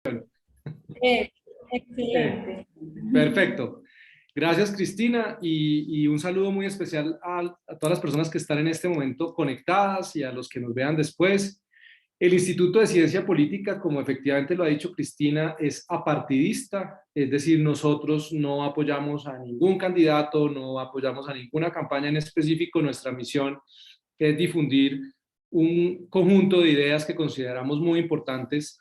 Eh, Eh, Excelente. Perfecto. Gracias, Cristina, y un saludo muy especial a todas las personas que están en este momento conectadas y a los que nos vean después. El Instituto de Ciencia Política, como efectivamente lo ha dicho Cristina, es apartidista, es decir, nosotros no apoyamos a ningún candidato, no apoyamos a ninguna campaña en específico. Nuestra misión es difundir un conjunto de ideas que consideramos muy importantes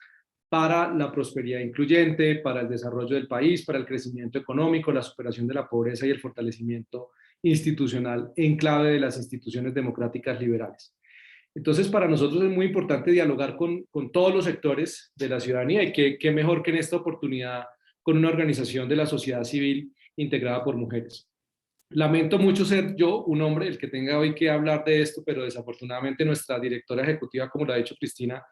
para la prosperidad incluyente, para el desarrollo del país, para el crecimiento económico, la superación de la pobreza y el fortalecimiento institucional en clave de las instituciones democráticas liberales. Entonces, para nosotros es muy importante dialogar con todos los sectores de la ciudadanía y qué mejor que en esta oportunidad con una organización de la sociedad civil integrada por mujeres. Lamento mucho ser yo un hombre el que tenga hoy que hablar de esto, pero desafortunadamente nuestra directora ejecutiva, como lo ha dicho Cristina,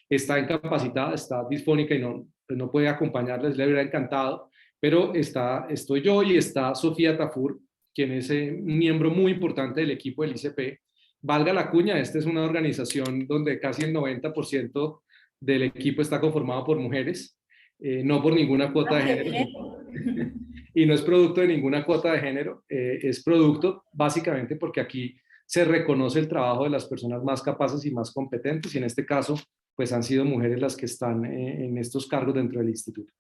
está incapacitada, está disfónica y pues no puede acompañarles, le hubiera encantado, pero estoy yo y está Sofía Tafur, quien es un miembro muy importante del equipo del ICP. Valga la cuña, esta es una organización donde casi el 90% del equipo está conformado por mujeres, no por ninguna cuota Ah, de qué género. bien. Y no es producto de ninguna cuota de género, es producto básicamente porque aquí se reconoce el trabajo de las personas más capaces y más competentes, y en este caso, pues han sido mujeres las que están en estos cargos dentro del instituto.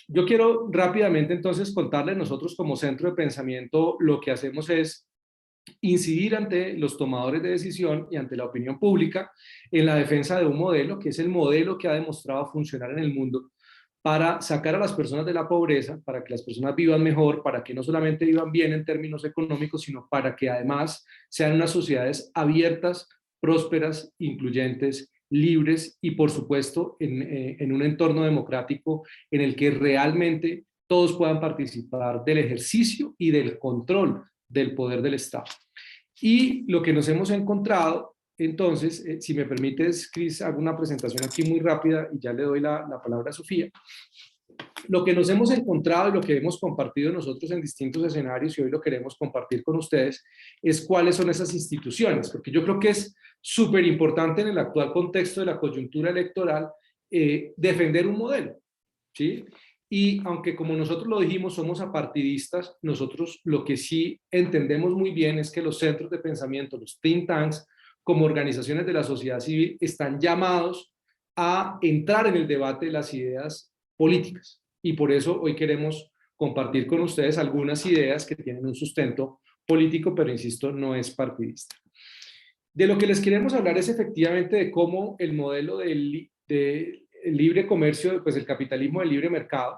Yo quiero rápidamente entonces contarles, nosotros como centro de pensamiento lo que hacemos es incidir ante los tomadores de decisión y ante la opinión pública en la defensa de un modelo que es el modelo que ha demostrado funcionar en el mundo para sacar a las personas de la pobreza, para que las personas vivan mejor, para que no solamente vivan bien en términos económicos, sino para que además sean unas sociedades abiertas, prósperas, incluyentes, libres y por supuesto en un entorno democrático en el que realmente todos puedan participar del ejercicio y del control del poder del Estado. Y lo que nos hemos encontrado, entonces, si me permites, Cris, hago una presentación aquí muy rápida y ya le doy la palabra a Sofía. Lo que nos hemos encontrado y lo que hemos compartido nosotros en distintos escenarios y hoy lo queremos compartir con ustedes es cuáles son esas instituciones, porque yo creo que es súper importante en el actual contexto de la coyuntura electoral defender un modelo, ¿sí? Y aunque como nosotros lo dijimos somos apartidistas, nosotros lo que sí entendemos muy bien es que los centros de pensamiento, los think tanks, como organizaciones de la sociedad civil, están llamados a entrar en el debate de las ideas políticas. Y por eso hoy queremos compartir con ustedes algunas ideas que tienen un sustento político, pero insisto, no es partidista. De lo que les queremos hablar es efectivamente de cómo el modelo de libre comercio, pues el capitalismo del libre mercado,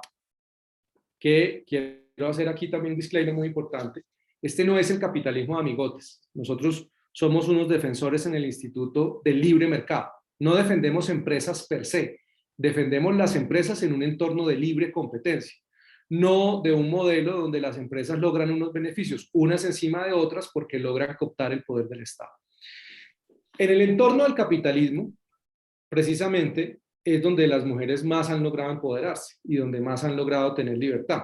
que quiero hacer aquí también un disclaimer muy importante, este no es el capitalismo de amigotes. Nosotros somos unos defensores en el Instituto del Libre Mercado. No defendemos empresas per se, defendemos las empresas en un entorno de libre competencia, no de un modelo donde las empresas logran unos beneficios unas encima de otras porque logran cooptar el poder del Estado. En el entorno del capitalismo, precisamente, es donde las mujeres más han logrado empoderarse y donde más han logrado tener libertad.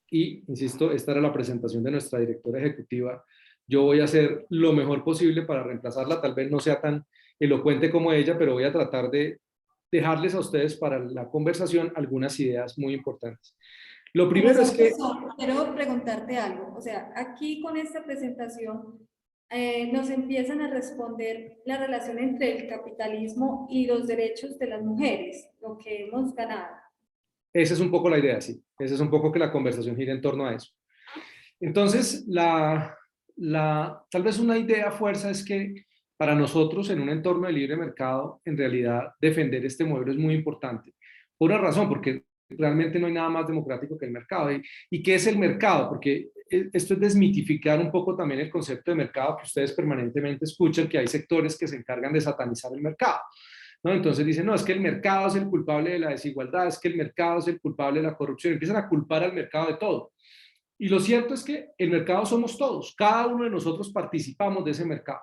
Y, insisto, esta era la presentación de nuestra directora ejecutiva. Yo voy a hacer lo mejor posible para reemplazarla, tal vez no sea tan elocuente como ella, pero voy a tratar de dejarles a ustedes para la conversación algunas ideas muy importantes. Lo primero es que Profesor, quiero preguntarte algo. O sea, aquí con esta presentación nos empiezan a responder la relación entre el capitalismo y los derechos de las mujeres, lo que hemos ganado. esa es un poco la idea, sí. Esa es un poco que la conversación gira en torno a eso. Entonces, tal vez una idea fuerza es que para nosotros en un entorno de libre mercado, en realidad defender este modelo es muy importante. Por una razón, porque realmente no hay nada más democrático que el mercado. ¿Y qué es el mercado? Porque esto es desmitificar un poco también el concepto de mercado que ustedes permanentemente escuchan, que hay sectores que se encargan de satanizar el mercado, ¿no? Entonces dicen, no, es que el mercado es el culpable de la desigualdad, es que el mercado es el culpable de la corrupción. Empiezan a culpar al mercado de todo. Y lo cierto es que el mercado somos todos, cada uno de nosotros participamos de ese mercado.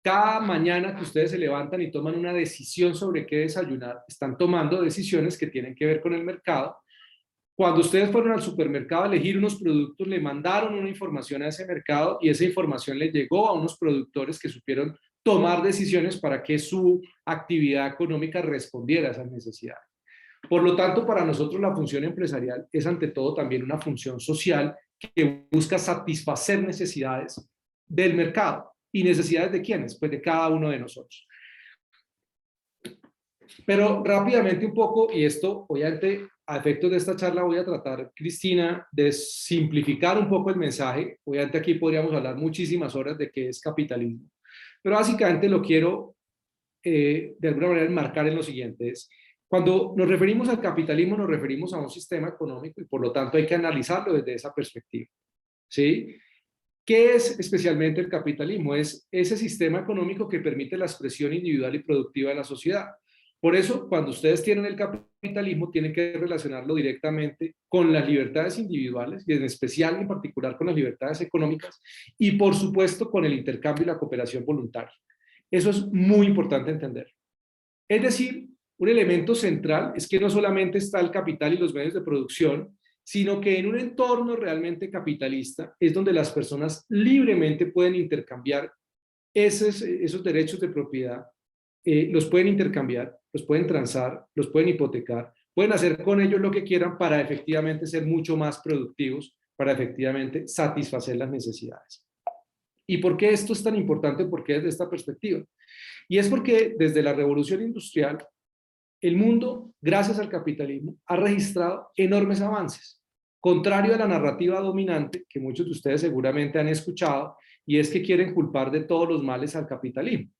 Cada mañana que ustedes se levantan y toman una decisión sobre qué desayunar, están tomando decisiones que tienen que ver con el mercado. Cuando ustedes fueron al supermercado a elegir unos productos, le mandaron una información a ese mercado y esa información le llegó a unos productores que supieron tomar decisiones para que su actividad económica respondiera a esas necesidades. Por lo tanto, para nosotros la función empresarial es ante todo también una función social que busca satisfacer necesidades del mercado. ¿Y necesidades de quiénes? Pues de cada uno de nosotros. Pero rápidamente un poco, y esto obviamente a efectos de esta charla voy a tratar, Cristina, de simplificar un poco el mensaje. Obviamente aquí podríamos hablar muchísimas horas de qué es capitalismo, pero básicamente lo quiero de alguna manera enmarcar en lo siguiente. Es, cuando nos referimos al capitalismo nos referimos a un sistema económico y por lo tanto hay que analizarlo desde esa perspectiva, ¿sí? ¿Qué es especialmente el capitalismo? Es ese sistema económico que permite la expresión individual y productiva de la sociedad. Por eso, cuando ustedes tienen el capitalismo, tienen que relacionarlo directamente con las libertades individuales y en especial, en particular, con las libertades económicas y, por supuesto, con el intercambio y la cooperación voluntaria. Eso es muy importante entender. Es decir, un elemento central es que no solamente está el capital y los medios de producción, sino que en un entorno realmente capitalista es donde las personas libremente pueden intercambiar esos derechos de propiedad, los pueden intercambiar, los pueden transar, los pueden hipotecar, pueden hacer con ellos lo que quieran para efectivamente ser mucho más productivos, para efectivamente satisfacer las necesidades. ¿Y por qué esto es tan importante? ¿Por qué desde esta perspectiva? Y es porque desde la revolución industrial, el mundo, gracias al capitalismo, ha registrado enormes avances, contrario a la narrativa dominante que muchos de ustedes seguramente han escuchado, y es que quieren culpar de todos los males al capitalismo,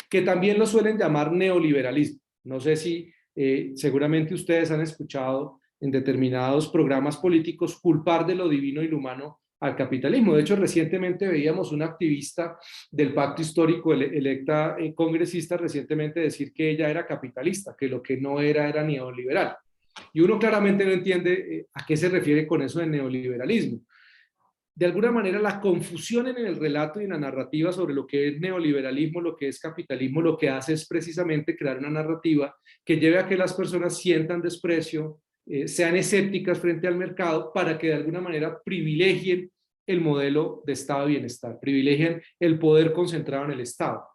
que también lo suelen llamar neoliberalismo. No sé si seguramente ustedes han escuchado en determinados programas políticos culpar de lo divino y lo humano al capitalismo. De hecho, recientemente veíamos una activista del pacto histórico electa congresista recientemente decir que ella era capitalista, que lo que no era era neoliberal. Y uno claramente no entiende a qué se refiere con eso de neoliberalismo. De alguna manera la confusión en el relato y en la narrativa sobre lo que es neoliberalismo, lo que es capitalismo, lo que hace es precisamente crear una narrativa que lleve a que las personas sientan desprecio, sean escépticas frente al mercado para que de alguna manera privilegien el modelo de estado de bienestar, privilegien el poder concentrado en el Estado.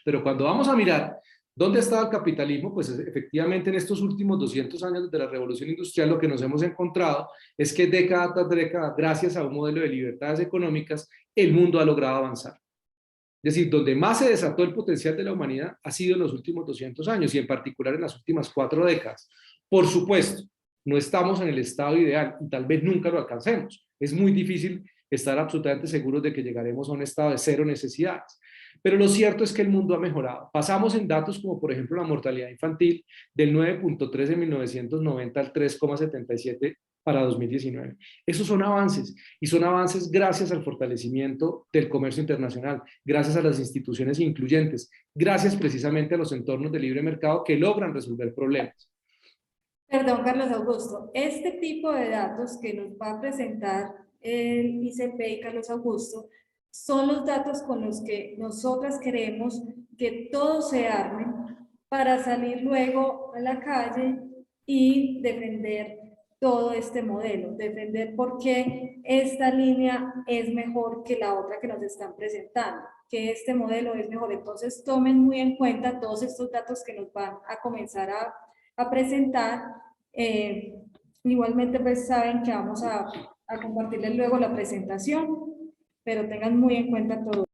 Pero cuando vamos a mirar dónde ha estado el capitalismo, pues efectivamente en estos últimos 200 años de la revolución industrial lo que nos hemos encontrado es que década tras década, gracias a un modelo de libertades económicas, el mundo ha logrado avanzar. Es decir, donde más se desató el potencial de la humanidad ha sido en los últimos 200 años y en particular en las últimas 4 décadas. Por supuesto, no estamos en el estado ideal y tal vez nunca lo alcancemos. Es muy difícil estar absolutamente seguros de que llegaremos a un estado de cero necesidades. Pero lo cierto es que el mundo ha mejorado. Pasamos en datos como por ejemplo la mortalidad infantil del 9.3 en 1990 al 3.77 para 2019. Esos son avances y son avances gracias al fortalecimiento del comercio internacional, gracias a las instituciones incluyentes, gracias precisamente a los entornos de libre mercado que logran resolver problemas. Perdón, Carlos Augusto, este tipo de datos que nos va a presentar el ICP y Carlos Augusto son los datos con los que nosotras queremos que todos se armen para salir luego a la calle y defender todo este modelo, defender por qué esta línea es mejor que la otra que nos están presentando, que este modelo es mejor. Entonces tomen muy en cuenta todos estos datos que nos van a comenzar a presentar. Igualmente pues saben que vamos a compartirles luego la presentación, pero tengan muy en cuenta todo.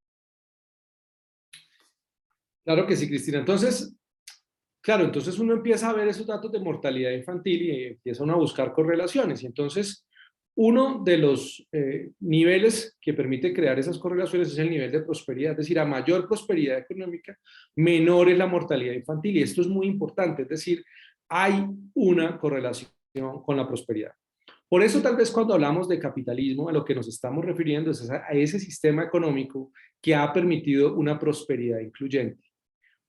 Claro que sí, Cristina. Entonces, claro, entonces uno empieza a ver esos datos de mortalidad infantil y empieza uno a buscar correlaciones. Y entonces, uno de los niveles que permite crear esas correlaciones es el nivel de prosperidad. Es decir, a mayor prosperidad económica, menor es la mortalidad infantil. Y esto es muy importante. Es decir, hay una correlación con la prosperidad. Por eso tal vez cuando hablamos de capitalismo, a lo que nos estamos refiriendo es a ese sistema económico que ha permitido una prosperidad incluyente.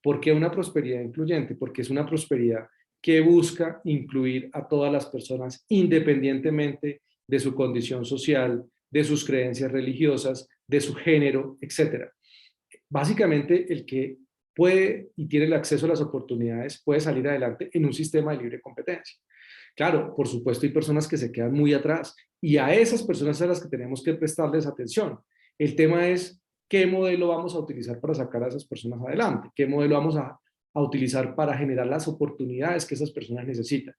¿Por qué una prosperidad incluyente? Porque es una prosperidad que busca incluir a todas las personas independientemente de su condición social, de sus creencias religiosas, de su género, etc. Básicamente, el que puede y tiene el acceso a las oportunidades puede salir adelante en un sistema de libre competencia. Claro, por supuesto hay personas que se quedan muy atrás y a esas personas a las que tenemos que prestarles atención. El tema es qué modelo vamos a utilizar para sacar a esas personas adelante, qué modelo vamos a utilizar para generar las oportunidades que esas personas necesitan.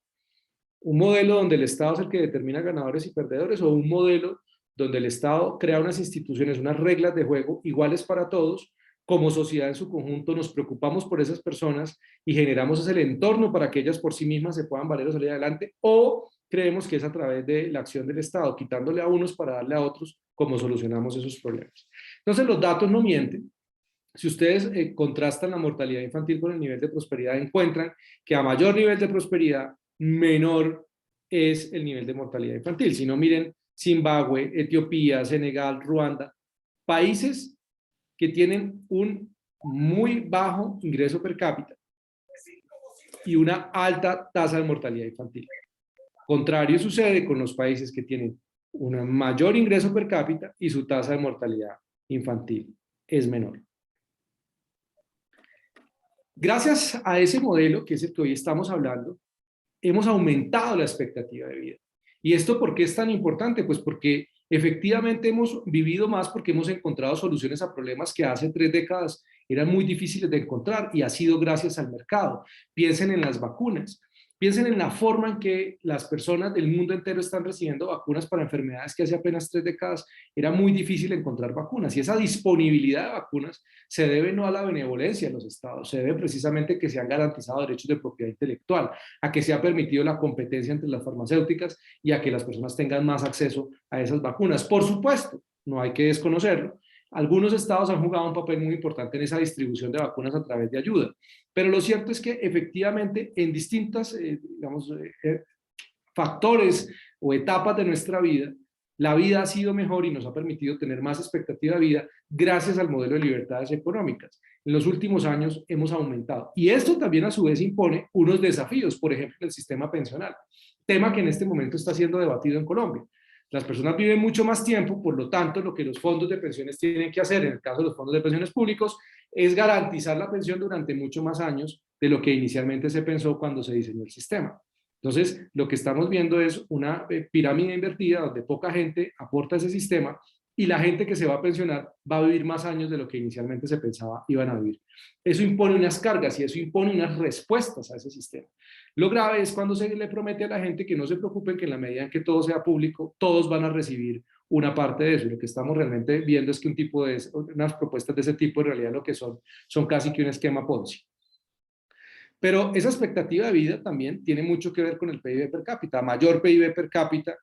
¿Un modelo donde el Estado es el que determina ganadores y perdedores, o un modelo donde el Estado crea unas instituciones, unas reglas de juego iguales para todos? Como sociedad en su conjunto nos preocupamos por esas personas y generamos el entorno para que ellas por sí mismas se puedan valer o salir adelante, o creemos que es a través de la acción del Estado, quitándole a unos para darle a otros, como solucionamos esos problemas. Entonces los datos no mienten. Si ustedes contrastan la mortalidad infantil con el nivel de prosperidad, encuentran que a mayor nivel de prosperidad, menor es el nivel de mortalidad infantil. Si no, miren Zimbabue, Etiopía, Senegal, Ruanda, países que tienen un muy bajo ingreso per cápita y una alta tasa de mortalidad infantil. Contrario sucede con los países que tienen un mayor ingreso per cápita y su tasa de mortalidad infantil es menor. Gracias a ese modelo, que es el que hoy estamos hablando, hemos aumentado la expectativa de vida. ¿Y esto por qué es tan importante? Pues porque efectivamente hemos vivido más, porque hemos encontrado soluciones a problemas que hace 3 décadas eran muy difíciles de encontrar, y ha sido gracias al mercado. Piensen en las vacunas. Piensen en la forma en que las personas del mundo entero están recibiendo vacunas para enfermedades que hace apenas 3 décadas era muy difícil encontrar vacunas. Y esa disponibilidad de vacunas se debe no a la benevolencia de los estados, se debe precisamente a que se han garantizado derechos de propiedad intelectual, a que se ha permitido la competencia entre las farmacéuticas y a que las personas tengan más acceso a esas vacunas. Por supuesto, no hay que desconocerlo, algunos estados han jugado un papel muy importante en esa distribución de vacunas a través de ayuda, pero lo cierto es que efectivamente en distintas, factores o etapas de nuestra vida, la vida ha sido mejor y nos ha permitido tener más expectativa de vida gracias al modelo de libertades económicas. En los últimos años hemos aumentado. Y esto también a su vez impone unos desafíos, por ejemplo, el sistema pensional, tema que en este momento está siendo debatido en Colombia. Las personas viven mucho más tiempo, por lo tanto, lo que los fondos de pensiones tienen que hacer, en el caso de los fondos de pensiones públicos, es garantizar la pensión durante mucho más años de lo que inicialmente se pensó cuando se diseñó el sistema. Entonces, lo que estamos viendo es una pirámide invertida donde poca gente aporta a ese sistema y la gente que se va a pensionar va a vivir más años de lo que inicialmente se pensaba iban a vivir. Eso impone unas cargas y eso impone unas respuestas a ese sistema. Lo grave es cuando se le promete a la gente que no se preocupen, que en la medida en que todo sea público, todos van a recibir una parte de eso. Y lo que estamos realmente viendo es que unas propuestas de ese tipo en realidad lo que son casi que un esquema Ponzi. Pero esa expectativa de vida también tiene mucho que ver con el PIB per cápita. A mayor PIB per cápita,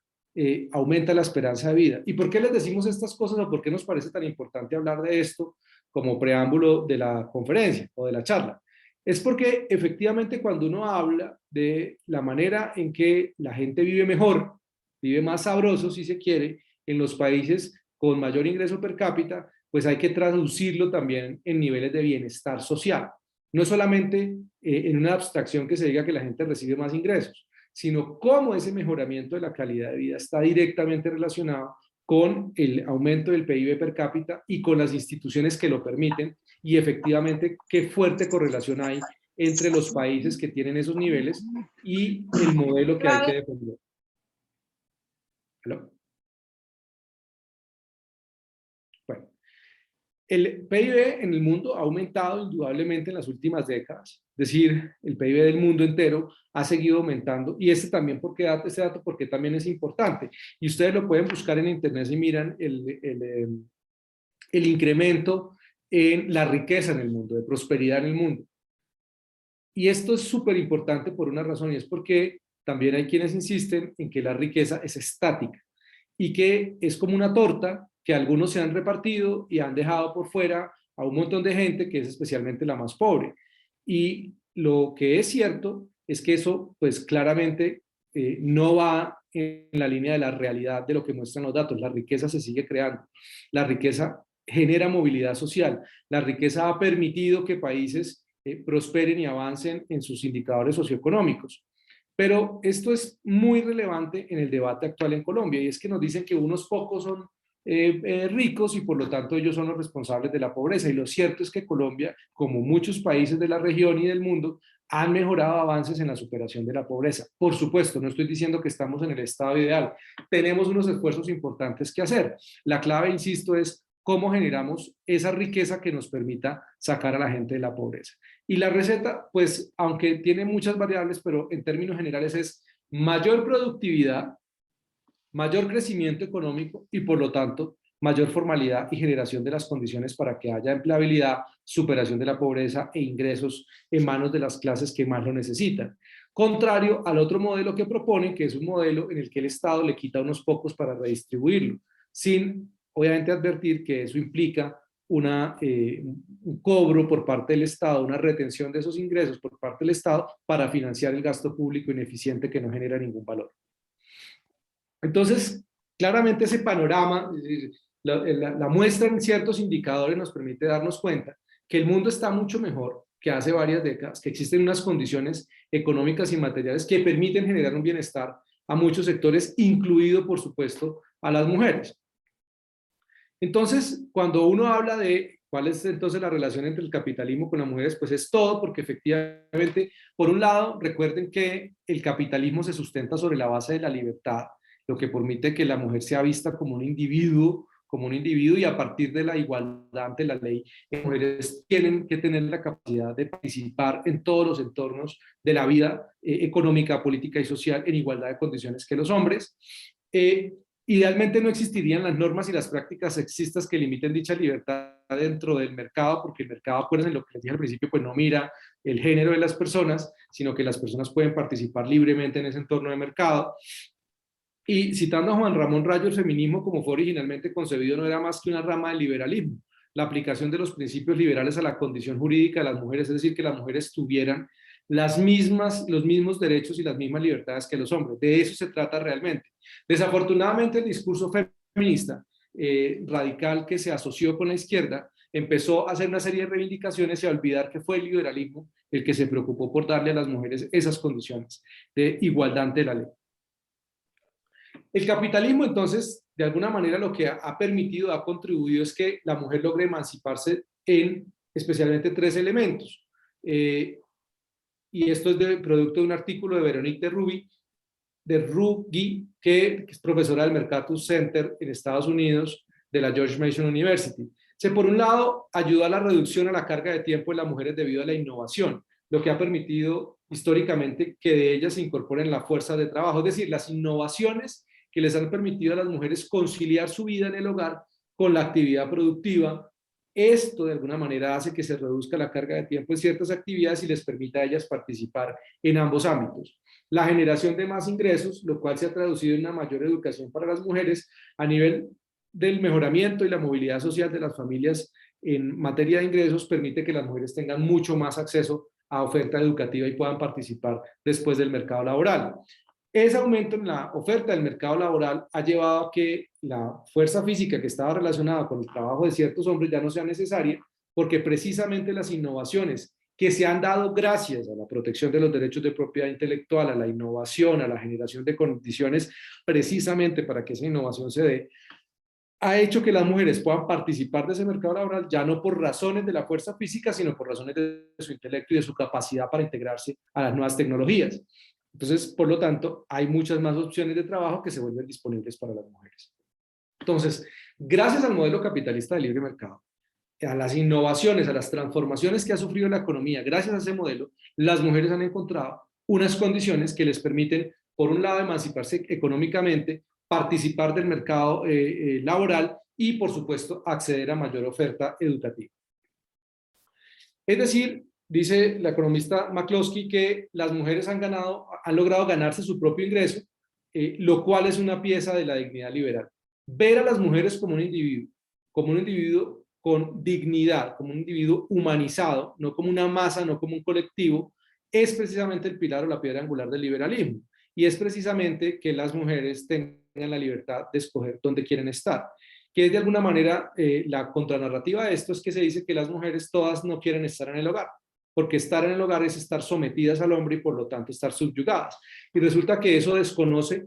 aumenta la esperanza de vida. ¿Y por qué les decimos estas cosas o por qué nos parece tan importante hablar de esto como preámbulo de la conferencia o de la charla? Es porque efectivamente cuando uno habla de la manera en que la gente vive mejor, vive más sabroso si se quiere, en los países con mayor ingreso per cápita, pues hay que traducirlo también en niveles de bienestar social. No solamente en una abstracción que se diga que la gente recibe más ingresos, sino cómo ese mejoramiento de la calidad de vida está directamente relacionado con el aumento del PIB per cápita y con las instituciones que lo permiten, y efectivamente qué fuerte correlación hay entre los países que tienen esos niveles y el modelo que hay que defender. ¿Aló? Bueno, el PIB en el mundo ha aumentado indudablemente en las últimas décadas, es decir, el PIB del mundo entero ha seguido aumentando, y este dato porque también es importante, y ustedes lo pueden buscar en internet si miran el incremento en la riqueza en el mundo, de prosperidad en el mundo. Y esto es súper importante por una razón, y es porque también hay quienes insisten en que la riqueza es estática y que es como una torta que algunos se han repartido y han dejado por fuera a un montón de gente que es especialmente la más pobre. Y lo que es cierto es que eso pues claramente no va en la línea de la realidad de lo que muestran los datos. La riqueza se sigue creando, la riqueza genera movilidad social, la riqueza ha permitido que países prosperen y avancen en sus indicadores socioeconómicos. Pero esto es muy relevante en el debate actual en Colombia, y es que nos dicen que unos pocos son ricos y por lo tanto ellos son los responsables de la pobreza. Y lo cierto es que Colombia, como muchos países de la región y del mundo, han mejorado avances en la superación de la pobreza. Por supuesto, no estoy diciendo que estamos en el estado ideal. Tenemos unos esfuerzos importantes que hacer. La clave, insisto, es cómo generamos esa riqueza que nos permita sacar a la gente de la pobreza. Y la receta, pues, aunque tiene muchas variables, pero en términos generales es mayor productividad, mayor crecimiento económico y por lo tanto mayor formalidad y generación de las condiciones para que haya empleabilidad, superación de la pobreza e ingresos en manos de las clases que más lo necesitan. Contrario al otro modelo que proponen, que es un modelo en el que el Estado le quita a unos pocos para redistribuirlo, sin obviamente advertir que eso implica un cobro por parte del Estado, una retención de esos ingresos por parte del Estado para financiar el gasto público ineficiente que no genera ningún valor. Entonces, claramente ese panorama, la muestra en ciertos indicadores nos permite darnos cuenta que el mundo está mucho mejor que hace varias décadas, que existen unas condiciones económicas y materiales que permiten generar un bienestar a muchos sectores, incluido, por supuesto, a las mujeres. Entonces, cuando uno habla de cuál es entonces la relación entre el capitalismo con las mujeres, pues es todo, porque efectivamente, por un lado, recuerden que el capitalismo se sustenta sobre la base de la libertad, lo que permite que la mujer sea vista como un individuo y a partir de la igualdad ante la ley, las mujeres tienen que tener la capacidad de participar en todos los entornos de la vida económica, política y social en igualdad de condiciones que los hombres. Idealmente no existirían las normas y las prácticas sexistas que limiten dicha libertad dentro del mercado, porque el mercado, acuérdense lo que les dije al principio, pues no mira el género de las personas, sino que las personas pueden participar libremente en ese entorno de mercado. Y citando a Juan Ramón Rayo, el feminismo como fue originalmente concebido no era más que una rama del liberalismo, la aplicación de los principios liberales a la condición jurídica de las mujeres, es decir, que las mujeres tuvieran los mismos derechos y las mismas libertades que los hombres. De eso se trata realmente. Desafortunadamente, el discurso feminista radical que se asoció con la izquierda empezó a hacer una serie de reivindicaciones y a olvidar que fue el liberalismo el que se preocupó por darle a las mujeres esas condiciones de igualdad ante la ley. El capitalismo, entonces, de alguna manera lo que ha permitido, ha contribuido es que la mujer logre emanciparse en especialmente tres elementos. Y esto es producto de un artículo de Veronique de Rugy, que es profesora del Mercatus Center en Estados Unidos de la George Mason University. Por un lado, ayuda a la reducción a la carga de tiempo de las mujeres debido a la innovación, lo que ha permitido históricamente que de ellas se incorporen la fuerza de trabajo, es decir, las innovaciones que les han permitido a las mujeres conciliar su vida en el hogar con la actividad productiva. Esto de alguna manera hace que se reduzca la carga de tiempo en ciertas actividades y les permita a ellas participar en ambos ámbitos. La generación de más ingresos, lo cual se ha traducido en una mayor educación para las mujeres a nivel del mejoramiento y la movilidad social de las familias en materia de ingresos, permite que las mujeres tengan mucho más acceso a oferta educativa y puedan participar después del mercado laboral. Ese aumento en la oferta del mercado laboral ha llevado a que la fuerza física que estaba relacionada con el trabajo de ciertos hombres ya no sea necesaria, porque precisamente las innovaciones que se han dado gracias a la protección de los derechos de propiedad intelectual, a la innovación, a la generación de condiciones precisamente para que esa innovación se dé, ha hecho que las mujeres puedan participar de ese mercado laboral ya no por razones de la fuerza física, sino por razones de su intelecto y de su capacidad para integrarse a las nuevas tecnologías. Entonces, por lo tanto, hay muchas más opciones de trabajo que se vuelven disponibles para las mujeres. Entonces, gracias al modelo capitalista de libre mercado, a las innovaciones, a las transformaciones que ha sufrido la economía, gracias a ese modelo, las mujeres han encontrado unas condiciones que les permiten, por un lado, emanciparse económicamente, participar del mercado laboral y, por supuesto, acceder a mayor oferta educativa. Es decir, dice la economista McCloskey que las mujeres han logrado ganarse su propio ingreso, lo cual es una pieza de la dignidad liberal. Ver a las mujeres como un individuo con dignidad, como un individuo humanizado, no como una masa, no como un colectivo, es precisamente el pilar o la piedra angular del liberalismo. Y es precisamente que las mujeres tengan la libertad de escoger dónde quieren estar. Que es de alguna manera la contranarrativa de esto es que se dice que las mujeres todas no quieren estar en el hogar, porque estar en el hogar es estar sometidas al hombre y por lo tanto estar subyugadas. Y resulta que eso desconoce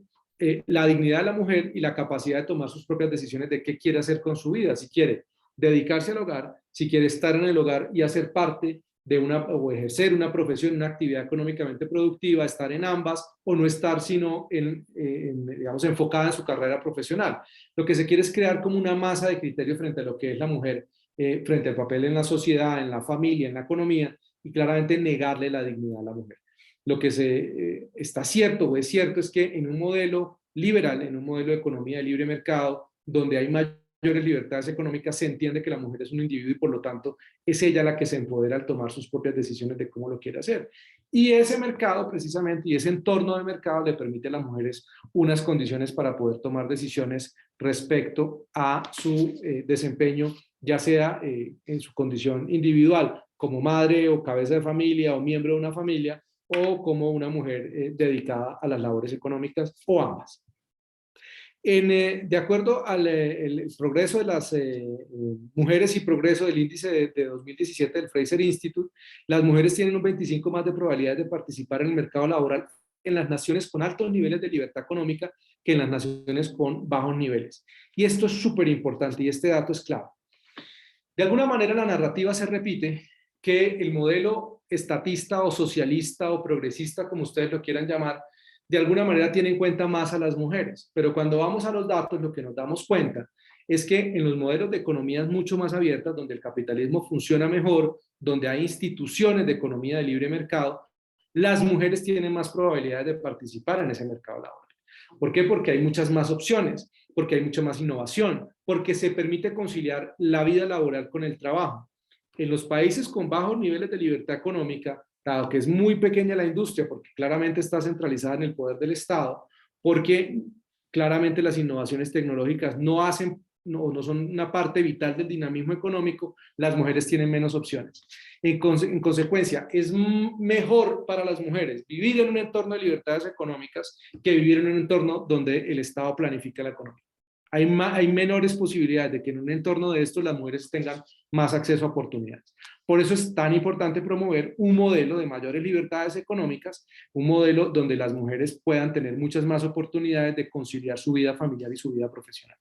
la dignidad de la mujer y la capacidad de tomar sus propias decisiones de qué quiere hacer con su vida, si quiere dedicarse al hogar, si quiere estar en el hogar y hacer parte de o ejercer una profesión, una actividad económicamente productiva, estar en ambas o no estar sino digamos, enfocada en su carrera profesional. Lo que se quiere es crear como una masa de criterios frente a lo que es la mujer, frente al papel en la sociedad, en la familia, en la economía y claramente negarle la dignidad a la mujer. Lo que está cierto o es cierto es que en un modelo liberal, en un modelo de economía de libre mercado, donde hay mayores libertades económicas, se entiende que la mujer es un individuo y por lo tanto es ella la que se empodera al tomar sus propias decisiones de cómo lo quiere hacer. Y ese mercado precisamente, y ese entorno de mercado le permite a las mujeres unas condiciones para poder tomar decisiones respecto a su desempeño, ya sea en su condición individual, como madre o cabeza de familia o miembro de una familia, o como una mujer dedicada a las labores económicas, o ambas. De acuerdo al el progreso de las mujeres y progreso del índice de 2017 del Fraser Institute, las mujeres tienen un 25 más de probabilidades de participar en el mercado laboral en las naciones con altos niveles de libertad económica que en las naciones con bajos niveles. Y esto es súper importante y este dato es clave. De alguna manera la narrativa se repite que el modelo estatista o socialista o progresista, como ustedes lo quieran llamar, de alguna manera tiene en cuenta más a las mujeres. Pero cuando vamos a los datos, lo que nos damos cuenta es que en los modelos de economías mucho más abiertas, donde el capitalismo funciona mejor, donde hay instituciones de economía de libre mercado, las mujeres tienen más probabilidades de participar en ese mercado laboral. ¿Por qué? Porque hay muchas más opciones, porque hay mucha más innovación, porque se permite conciliar la vida laboral con el trabajo. En los países con bajos niveles de libertad económica, dado que es muy pequeña la industria, porque claramente está centralizada en el poder del Estado, porque claramente las innovaciones tecnológicas no son una parte vital del dinamismo económico, las mujeres tienen menos opciones. En consecuencia, es mejor para las mujeres vivir en un entorno de libertades económicas que vivir en un entorno donde el Estado planifica la economía. Hay menores posibilidades de que en un entorno de estos las mujeres tengan más acceso a oportunidades. Por eso es tan importante promover un modelo de mayores libertades económicas, un modelo donde las mujeres puedan tener muchas más oportunidades de conciliar su vida familiar y su vida profesional.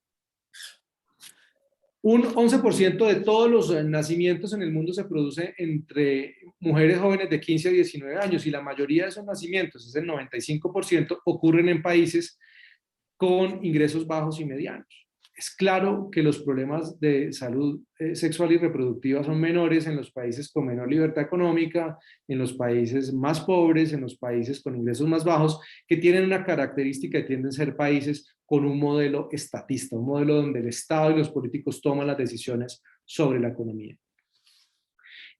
Un 11% de todos los nacimientos en el mundo se produce entre mujeres jóvenes de 15 a 19 años y la mayoría de esos nacimientos, es el 95%, ocurren en países con ingresos bajos y medianos. Es claro que los problemas de salud sexual y reproductiva son menores en los países con menor libertad económica, en los países más pobres, en los países con ingresos más bajos, que tienen una característica y tienden a ser países con un modelo estatista, un modelo donde el Estado y los políticos toman las decisiones sobre la economía.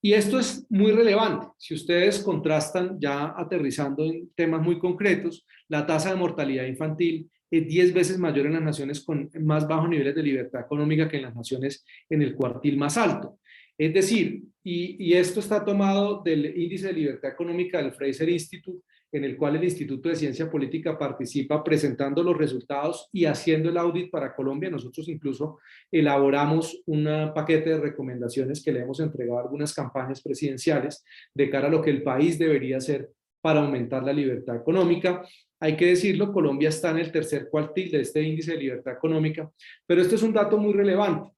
Y esto es muy relevante. Si ustedes contrastan, ya aterrizando en temas muy concretos, la tasa de mortalidad infantil es 10 veces mayor en las naciones con más bajos niveles de libertad económica que en las naciones en el cuartil más alto. Es decir, y esto está tomado del índice de libertad económica del Fraser Institute, en el cual el Instituto de Ciencia Política participa presentando los resultados y haciendo el audit para Colombia. Nosotros incluso elaboramos un paquete de recomendaciones que le hemos entregado a algunas campañas presidenciales de cara a lo que el país debería hacer para aumentar la libertad económica. Hay que decirlo, Colombia está en el tercer cuartil de este índice de libertad económica, pero esto es un dato muy relevante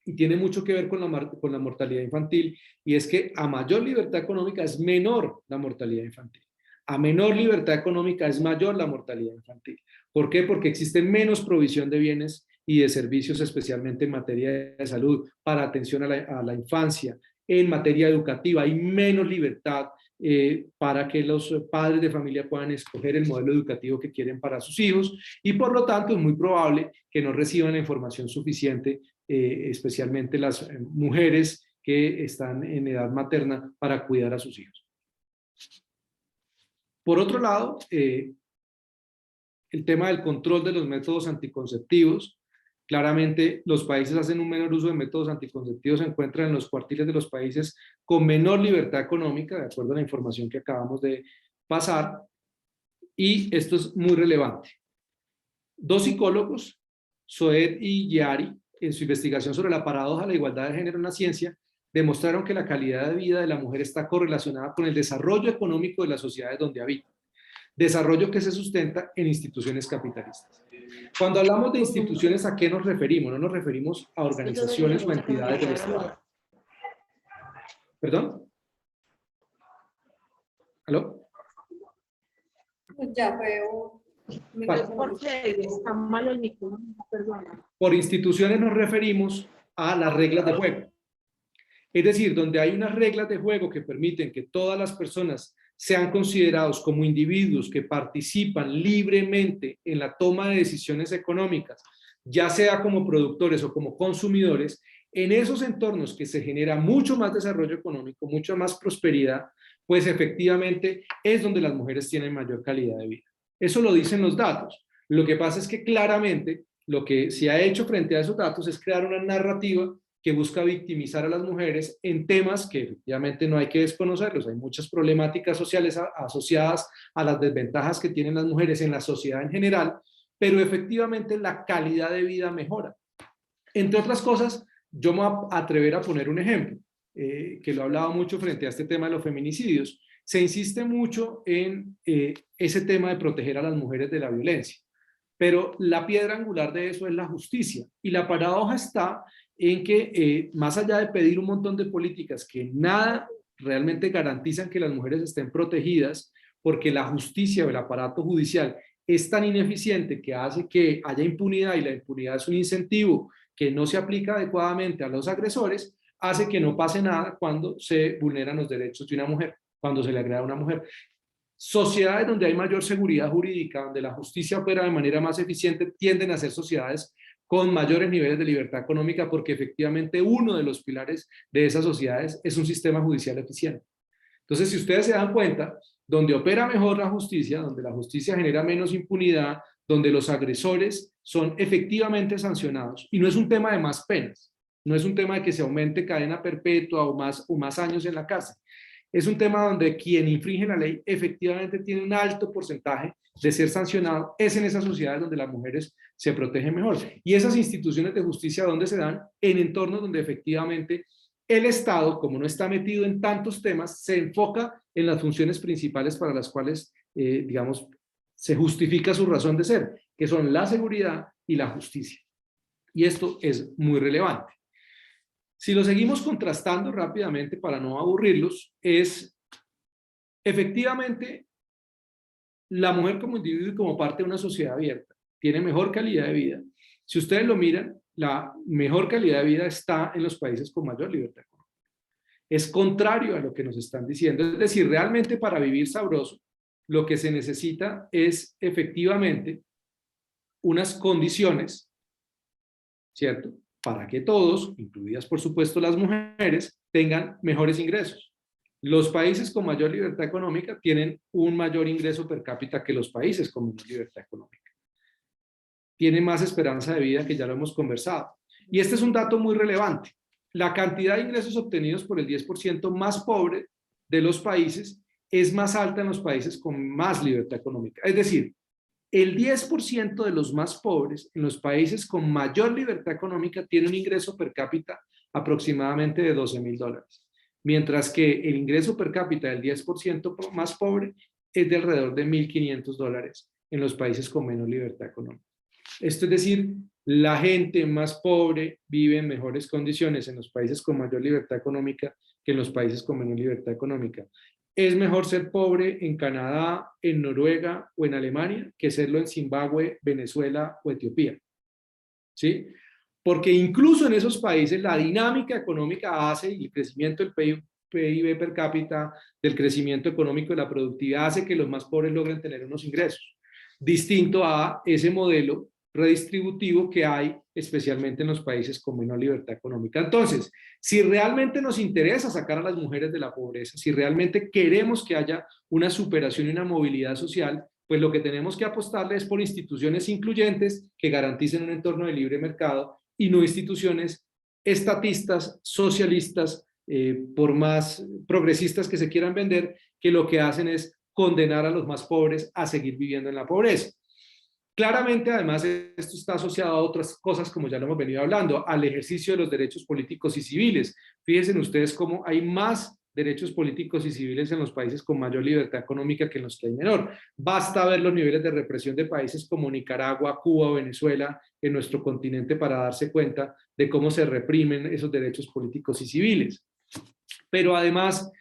y tiene mucho que ver con la mortalidad infantil, y es que a mayor libertad económica es menor la mortalidad infantil. A menor libertad económica es mayor la mortalidad infantil. ¿Por qué? Porque existe menos provisión de bienes y de servicios, especialmente en materia de salud, para atención a la infancia. En materia educativa hay menos libertad para que los padres de familia puedan escoger el modelo educativo que quieren para sus hijos, y por lo tanto es muy probable que no reciban la información suficiente, especialmente las mujeres que están en edad materna, para cuidar a sus hijos. Por otro lado, el tema del control de los métodos anticonceptivos. Claramente, los países hacen un menor uso de métodos anticonceptivos, se encuentran en los cuartiles de los países con menor libertad económica, de acuerdo a la información que acabamos de pasar, y esto es muy relevante. Dos psicólogos, Soed y Yari, en su investigación sobre la paradoja de la igualdad de género en la ciencia, demostraron que la calidad de vida de la mujer está correlacionada con el desarrollo económico de las sociedades donde habita. Desarrollo que se sustenta en instituciones capitalistas. Cuando hablamos de instituciones, ¿a qué nos referimos? No nos referimos a organizaciones o entidades del Estado. ¿Perdón? ¿Aló? Ya veo. Porque está malo el micrófono, perdón. Por instituciones nos referimos a las reglas de juego. Es decir, donde hay unas reglas de juego que permiten que todas las personas sean considerados como individuos que participan libremente en la toma de decisiones económicas, ya sea como productores o como consumidores, en esos entornos que se genera mucho más desarrollo económico, mucha más prosperidad, pues efectivamente es donde las mujeres tienen mayor calidad de vida. Eso lo dicen los datos. Lo que pasa es que claramente lo que se ha hecho frente a esos datos es crear una narrativa que busca victimizar a las mujeres en temas que efectivamente no hay que desconocerlos. Hay muchas problemáticas sociales asociadas a las desventajas que tienen las mujeres en la sociedad en general, pero efectivamente la calidad de vida mejora. Entre otras cosas, yo me voy a atrever a poner un ejemplo, que lo he hablado mucho frente a este tema de los feminicidios. Se insiste mucho en ese tema de proteger a las mujeres de la violencia, pero la piedra angular de eso es la justicia, y la paradoja está en que más allá de pedir un montón de políticas que nada realmente garantizan que las mujeres estén protegidas, porque la justicia o el aparato judicial es tan ineficiente que hace que haya impunidad, y la impunidad es un incentivo que no se aplica adecuadamente a los agresores, hace que no pase nada cuando se vulneran los derechos de una mujer, cuando se le agrede a una mujer. Sociedades donde hay mayor seguridad jurídica, donde la justicia opera de manera más eficiente, tienden a ser sociedades con mayores niveles de libertad económica, porque efectivamente uno de los pilares de esas sociedades es un sistema judicial eficiente. Entonces, si ustedes se dan cuenta, donde opera mejor la justicia, donde la justicia genera menos impunidad, donde los agresores son efectivamente sancionados, y no es un tema de más penas, no es un tema de que se aumente cadena perpetua o más años en la cárcel, es un tema donde quien infringe la ley efectivamente tiene un alto porcentaje de ser sancionado, es en esas sociedades donde las mujeres se protegen mejor. Y esas instituciones de justicia, ¿dónde se dan? En entornos donde efectivamente el Estado, como no está metido en tantos temas, se enfoca en las funciones principales para las cuales, digamos, se justifica su razón de ser, que son la seguridad y la justicia. Y esto es muy relevante. Si lo seguimos contrastando rápidamente para no aburrirlos, es efectivamente la mujer como individuo y como parte de una sociedad abierta tiene mejor calidad de vida. Si ustedes lo miran, la mejor calidad de vida está en los países con mayor libertad económica. Es contrario a lo que nos están diciendo. Es decir, realmente para vivir sabroso, lo que se necesita es efectivamente unas condiciones, ¿cierto?, para que todos, incluidas por supuesto las mujeres, tengan mejores ingresos. Los países con mayor libertad económica tienen un mayor ingreso per cápita que los países con menor libertad económica. Tienen más esperanza de vida, que ya lo hemos conversado. Y este es un dato muy relevante. La cantidad de ingresos obtenidos por el 10% más pobre de los países es más alta en los países con más libertad económica. Es decir, el 10% de los más pobres en los países con mayor libertad económica tiene un ingreso per cápita aproximadamente de $12,000, mientras que el ingreso per cápita del 10% más pobre es de alrededor de $1,500 en los países con menos libertad económica. Esto es decir, la gente más pobre vive en mejores condiciones en los países con mayor libertad económica que en los países con menor libertad económica. Es mejor ser pobre en Canadá, en Noruega o en Alemania que serlo en Zimbabue, Venezuela o Etiopía. ¿Sí? Porque incluso en esos países la dinámica económica hace, y el crecimiento del PIB per cápita, del crecimiento económico de la productividad hace que los más pobres logren tener unos ingresos. Distinto a ese modelo redistributivo que hay especialmente en los países con menor libertad económica. Entonces, si realmente nos interesa sacar a las mujeres de la pobreza, si realmente queremos que haya una superación y una movilidad social, pues lo que tenemos que apostarle es por instituciones incluyentes que garanticen un entorno de libre mercado y no instituciones estatistas, socialistas, por más progresistas que se quieran vender, que lo que hacen es condenar a los más pobres a seguir viviendo en la pobreza. Claramente, además, esto está asociado a otras cosas, como ya lo hemos venido hablando, al ejercicio de los derechos políticos y civiles. Fíjense ustedes cómo hay más derechos políticos y civiles en los países con mayor libertad económica que en los que hay menor. Basta ver los niveles de represión de países como Nicaragua, Cuba o Venezuela en nuestro continente para darse cuenta de cómo se reprimen esos derechos políticos y civiles. Pero además,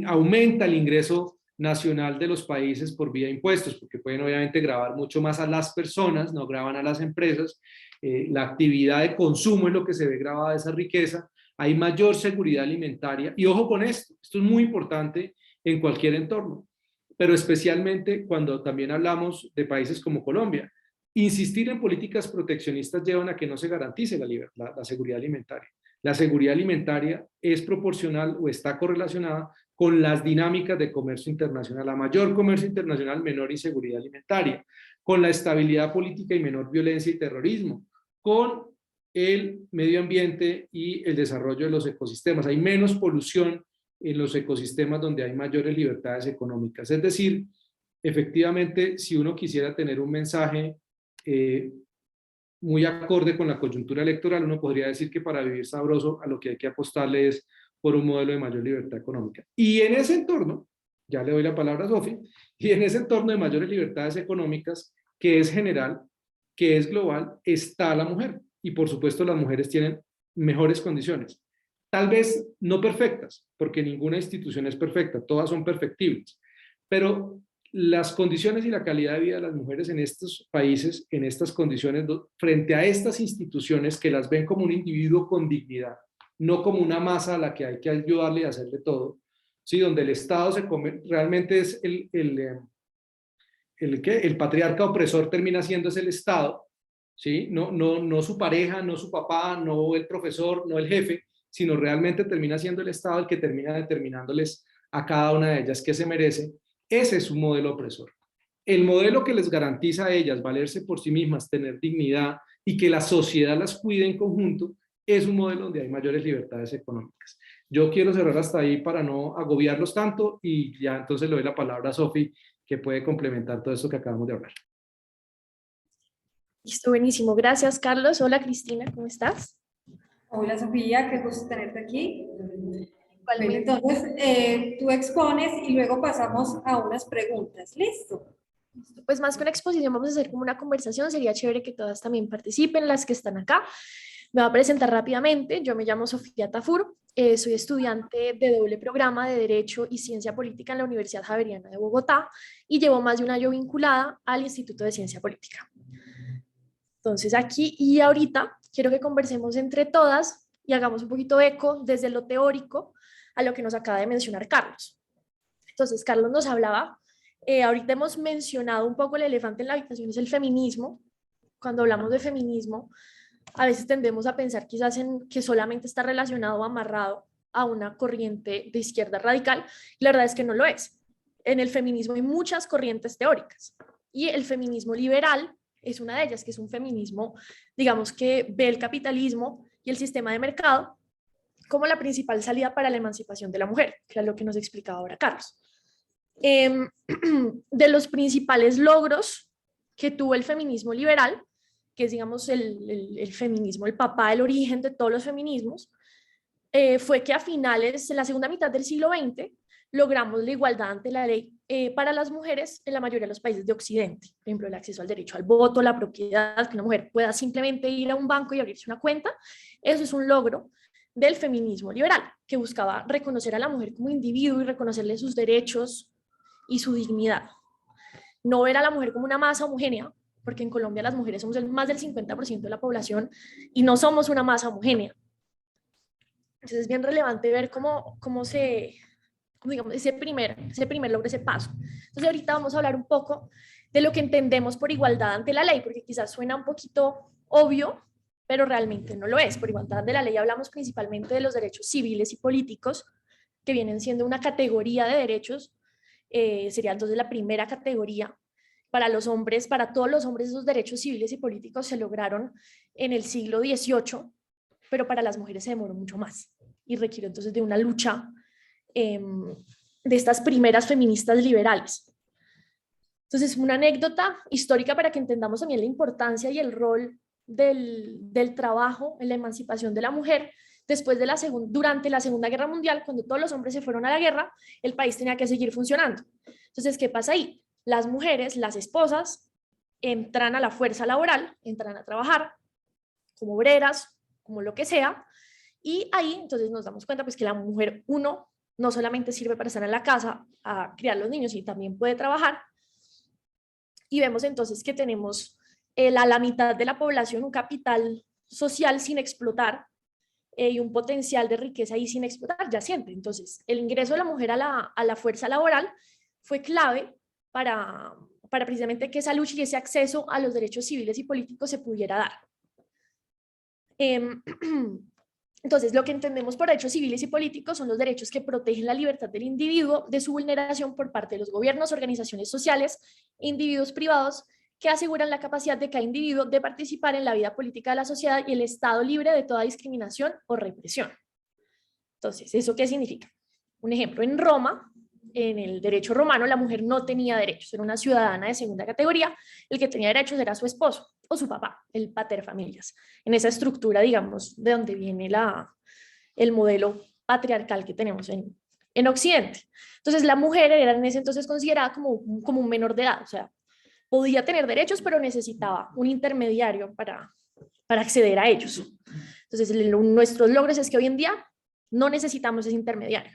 aumenta el ingreso nacional de los países por vía de impuestos, porque pueden obviamente gravar mucho más a las personas, no graban a las empresas, la actividad de consumo es lo que se ve grabada de esa riqueza, hay mayor seguridad alimentaria, y ojo con esto es muy importante en cualquier entorno, pero especialmente cuando también hablamos de países como Colombia. Insistir en políticas proteccionistas llevan a que no se garantice la seguridad alimentaria. La seguridad alimentaria es proporcional o está correlacionada con las dinámicas de comercio internacional. A mayor comercio internacional, menor inseguridad alimentaria, con la estabilidad política y menor violencia y terrorismo, con el medio ambiente y el desarrollo de los ecosistemas. Hay menos polución en los ecosistemas donde hay mayores libertades económicas. Es decir, efectivamente, si uno quisiera tener un mensaje muy acorde con la coyuntura electoral, uno podría decir que para vivir sabroso a lo que hay que apostarle es por un modelo de mayor libertad económica. Y en ese entorno, ya le doy la palabra a Sofi, y en ese entorno de mayores libertades económicas, que es general, que es global, está la mujer. Y por supuesto las mujeres tienen mejores condiciones. Tal vez no perfectas, porque ninguna institución es perfecta, todas son perfectibles, pero las condiciones y la calidad de vida de las mujeres en estos países, en estas condiciones, frente a estas instituciones que las ven como un individuo con dignidad, no como una masa a la que hay que ayudarle y hacerle todo, ¿sí? Donde el Estado realmente es el patriarca opresor termina siendo es el Estado, ¿sí? No su pareja, no su papá, no el profesor, no el jefe, sino realmente termina siendo el Estado el que termina determinándoles a cada una de ellas qué se merece. Ese es un modelo opresor. El modelo que les garantiza a ellas valerse por sí mismas, tener dignidad y que la sociedad las cuide en conjunto, es un modelo donde hay mayores libertades económicas. Yo quiero cerrar hasta ahí para no agobiarlos tanto y ya entonces le doy la palabra a Sofi, que puede complementar todo esto que acabamos de hablar. Listo, buenísimo. Gracias, Carlos. Hola, Cristina, ¿cómo estás? Hola Sofía, qué gusto tenerte aquí. Bueno, Igualmente. entonces tú expones y luego pasamos a unas preguntas. ¿Listo? Pues más que una exposición, vamos a hacer como una conversación. Sería chévere que todas también participen, las que están acá. Me voy a presentar rápidamente. Yo me llamo Sofía Tafur. Soy estudiante de doble programa de Derecho y Ciencia Política en la Universidad Javeriana de Bogotá y llevo más de un año vinculada al Instituto de Ciencia Política. Entonces aquí y ahorita quiero que conversemos entre todas y hagamos un poquito eco desde lo teórico a lo que nos acaba de mencionar Carlos. Entonces Carlos nos hablaba, ahorita hemos mencionado un poco el elefante en la habitación, es el feminismo. Cuando hablamos de feminismo, a veces tendemos a pensar quizás en que solamente está relacionado o amarrado a una corriente de izquierda radical, y la verdad es que no lo es. En el feminismo hay muchas corrientes teóricas, y el feminismo liberal es una de ellas, que es un feminismo, digamos, que ve el capitalismo y el sistema de mercado como la principal salida para la emancipación de la mujer, que es lo que nos explicaba ahora Carlos. De los principales logros que tuvo el feminismo liberal, que es, digamos, el feminismo, el papá, el origen de todos los feminismos, fue que a finales, en la segunda mitad del siglo XX, logramos la igualdad ante la ley para las mujeres en la mayoría de los países de Occidente. Por ejemplo, el acceso al derecho al voto, la propiedad, que una mujer pueda simplemente ir a un banco y abrirse una cuenta. Eso es un logro del feminismo liberal, que buscaba reconocer a la mujer como individuo y reconocerle sus derechos y su dignidad. No ver a la mujer como una masa homogénea, porque en Colombia las mujeres somos más del 50% de la población y no somos una masa homogénea. Entonces es bien relevante ver cómo digamos, ese primer logro, ese paso. Entonces ahorita vamos a hablar un poco de lo que entendemos por igualdad ante la ley, porque quizás suena un poquito obvio, pero realmente no lo es. Por igualdad ante la ley hablamos principalmente de los derechos civiles y políticos, que vienen siendo una categoría de derechos, sería entonces la primera categoría. Para los hombres, para todos los hombres, esos derechos civiles y políticos se lograron en el siglo XVIII, pero para las mujeres se demoró mucho más y requiere entonces de una lucha de estas primeras feministas liberales. Entonces, una anécdota histórica para que entendamos también la importancia y el rol del trabajo en la emancipación de la mujer. Después de durante la Segunda Guerra Mundial, cuando todos los hombres se fueron a la guerra, el país tenía que seguir funcionando. Entonces, ¿qué pasa ahí? Las mujeres, las esposas, entran a la fuerza laboral, entran a trabajar como obreras, como lo que sea, y ahí entonces nos damos cuenta pues que la mujer, uno, no solamente sirve para estar en la casa a criar los niños, y también puede trabajar, y vemos entonces que tenemos a la mitad de la población un capital social sin explotar, y un potencial de riqueza ahí sin explotar yaciente. Entonces, el ingreso de la mujer a la fuerza laboral fue clave para precisamente que esa lucha y ese acceso a los derechos civiles y políticos se pudiera dar. Entonces, lo que entendemos por derechos civiles y políticos son los derechos que protegen la libertad del individuo de su vulneración por parte de los gobiernos, organizaciones sociales e individuos privados que aseguran la capacidad de cada individuo de participar en la vida política de la sociedad y el Estado libre de toda discriminación o represión. Entonces, ¿eso qué significa? Un ejemplo, en Roma, en el derecho romano, la mujer no tenía derechos, era una ciudadana de segunda categoría, el que tenía derechos era su esposo o su papá, el pater familias, en esa estructura, digamos, de donde viene el modelo patriarcal que tenemos en Occidente. Entonces, la mujer era en ese entonces considerada como un menor de edad, o sea, podía tener derechos, pero necesitaba un intermediario para acceder a ellos. Entonces, nuestros logros es que hoy en día no necesitamos ese intermediario.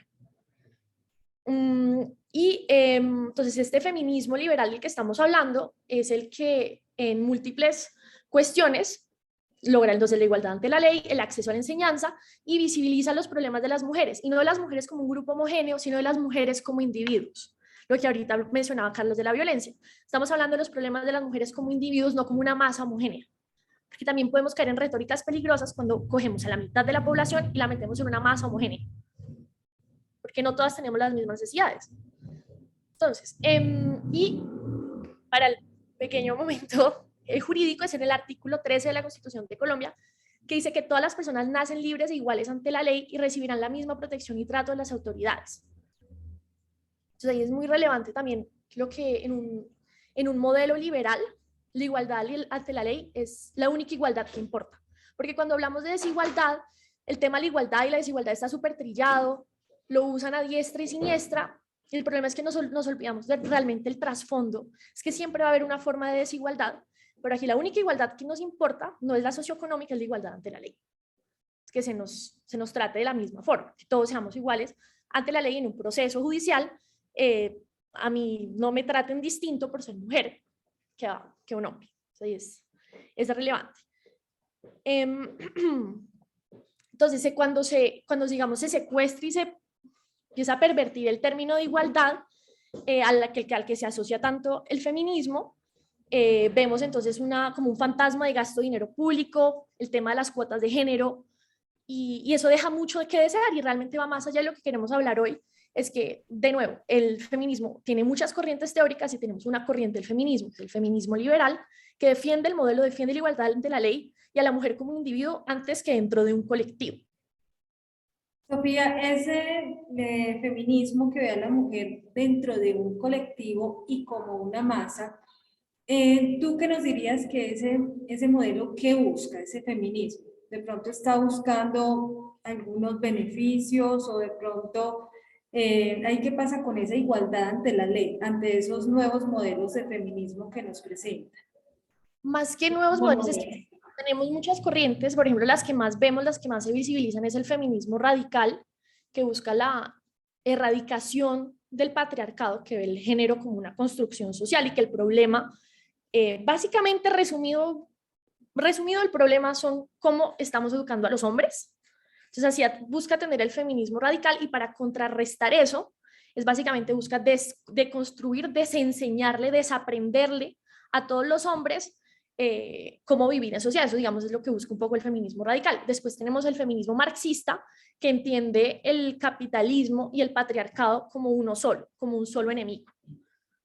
Entonces, este feminismo liberal del que estamos hablando es el que en múltiples cuestiones logra entonces la igualdad ante la ley, el acceso a la enseñanza y visibiliza los problemas de las mujeres, y no de las mujeres como un grupo homogéneo, sino de las mujeres como individuos. Lo que ahorita mencionaba Carlos de la violencia. Estamos hablando de los problemas de las mujeres como individuos, no como una masa homogénea. Porque también podemos caer en retóricas peligrosas cuando cogemos a la mitad de la población y la metemos en una masa homogénea. Porque no todas tenemos las mismas necesidades. Entonces, y para el pequeño momento jurídico es en el artículo 13 de la Constitución de Colombia, que dice que todas las personas nacen libres e iguales ante la ley y recibirán la misma protección y trato de las autoridades. Entonces ahí es muy relevante también lo que en un modelo liberal, la igualdad ante la ley es la única igualdad que importa. Porque cuando hablamos de desigualdad, el tema de la igualdad y la desigualdad está súper trillado, lo usan a diestra y siniestra, y el problema es que nos olvidamos de realmente el trasfondo. Es que siempre va a haber una forma de desigualdad, pero aquí la única igualdad que nos importa no es la socioeconómica, es la igualdad ante la ley. Es que se nos trate de la misma forma, que todos seamos iguales ante la ley en un proceso judicial. A mí no me traten distinto por ser mujer que un hombre. Entonces, es relevante. Entonces, cuando digamos, se secuestra y se empieza a pervertir el término de igualdad al que se asocia tanto el feminismo, vemos entonces como un fantasma de gasto de dinero público, el tema de las cuotas de género, y eso deja mucho de qué desear y realmente va más allá de lo que queremos hablar hoy. Es que, de nuevo, el feminismo tiene muchas corrientes teóricas y tenemos una corriente del feminismo, que es el feminismo liberal, que defiende el modelo, defiende la igualdad ante la ley y a la mujer como un individuo antes que dentro de un colectivo. Sofía, ese feminismo que ve a la mujer dentro de un colectivo y como una masa, ¿tú qué nos dirías que ese modelo qué busca, ese feminismo? ¿De pronto está buscando algunos beneficios o de pronto ahí qué pasa con esa igualdad ante la ley, ante esos nuevos modelos de feminismo que nos presenta? Más que nuevos modelos, es que tenemos muchas corrientes, por ejemplo, las que más vemos, las que más se visibilizan es el feminismo radical, que busca la erradicación del patriarcado, que ve el género como una construcción social y que el problema, básicamente resumido el problema son cómo estamos educando a los hombres. Entonces, así busca tener el feminismo radical y para contrarrestar eso, es básicamente busca deconstruir, desenseñarle, desaprenderle a todos los hombres cómo vivir en sociedad. Eso, digamos, es lo que busca un poco el feminismo radical. Después tenemos el feminismo marxista, que entiende el capitalismo y el patriarcado como uno solo, como un solo enemigo,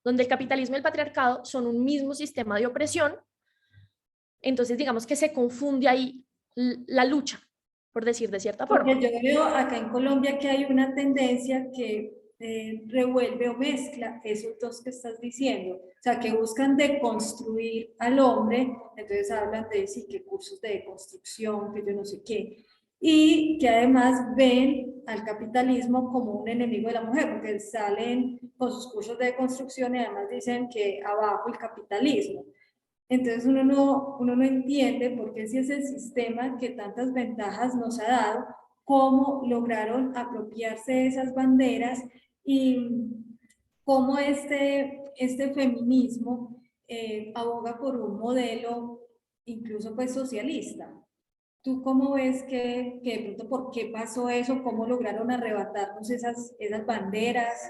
donde el capitalismo y el patriarcado son un mismo sistema de opresión. Entonces, digamos que se confunde ahí la lucha, por decir de cierta forma. Porque yo veo acá en Colombia que hay una tendencia que revuelve o mezcla esos dos que estás diciendo, o sea, que buscan deconstruir al hombre, entonces hablan de sí, que cursos de deconstrucción, que yo no sé qué, y que además ven al capitalismo como un enemigo de la mujer, porque salen con sus cursos de deconstrucción y además dicen que abajo el capitalismo. Entonces uno no entiende por qué si es el sistema que tantas ventajas nos ha dado, cómo lograron apropiarse de esas banderas y cómo este feminismo aboga por un modelo incluso pues socialista. ¿Tú cómo ves que de pronto por qué pasó eso? ¿Cómo lograron arrebatarnos esas banderas?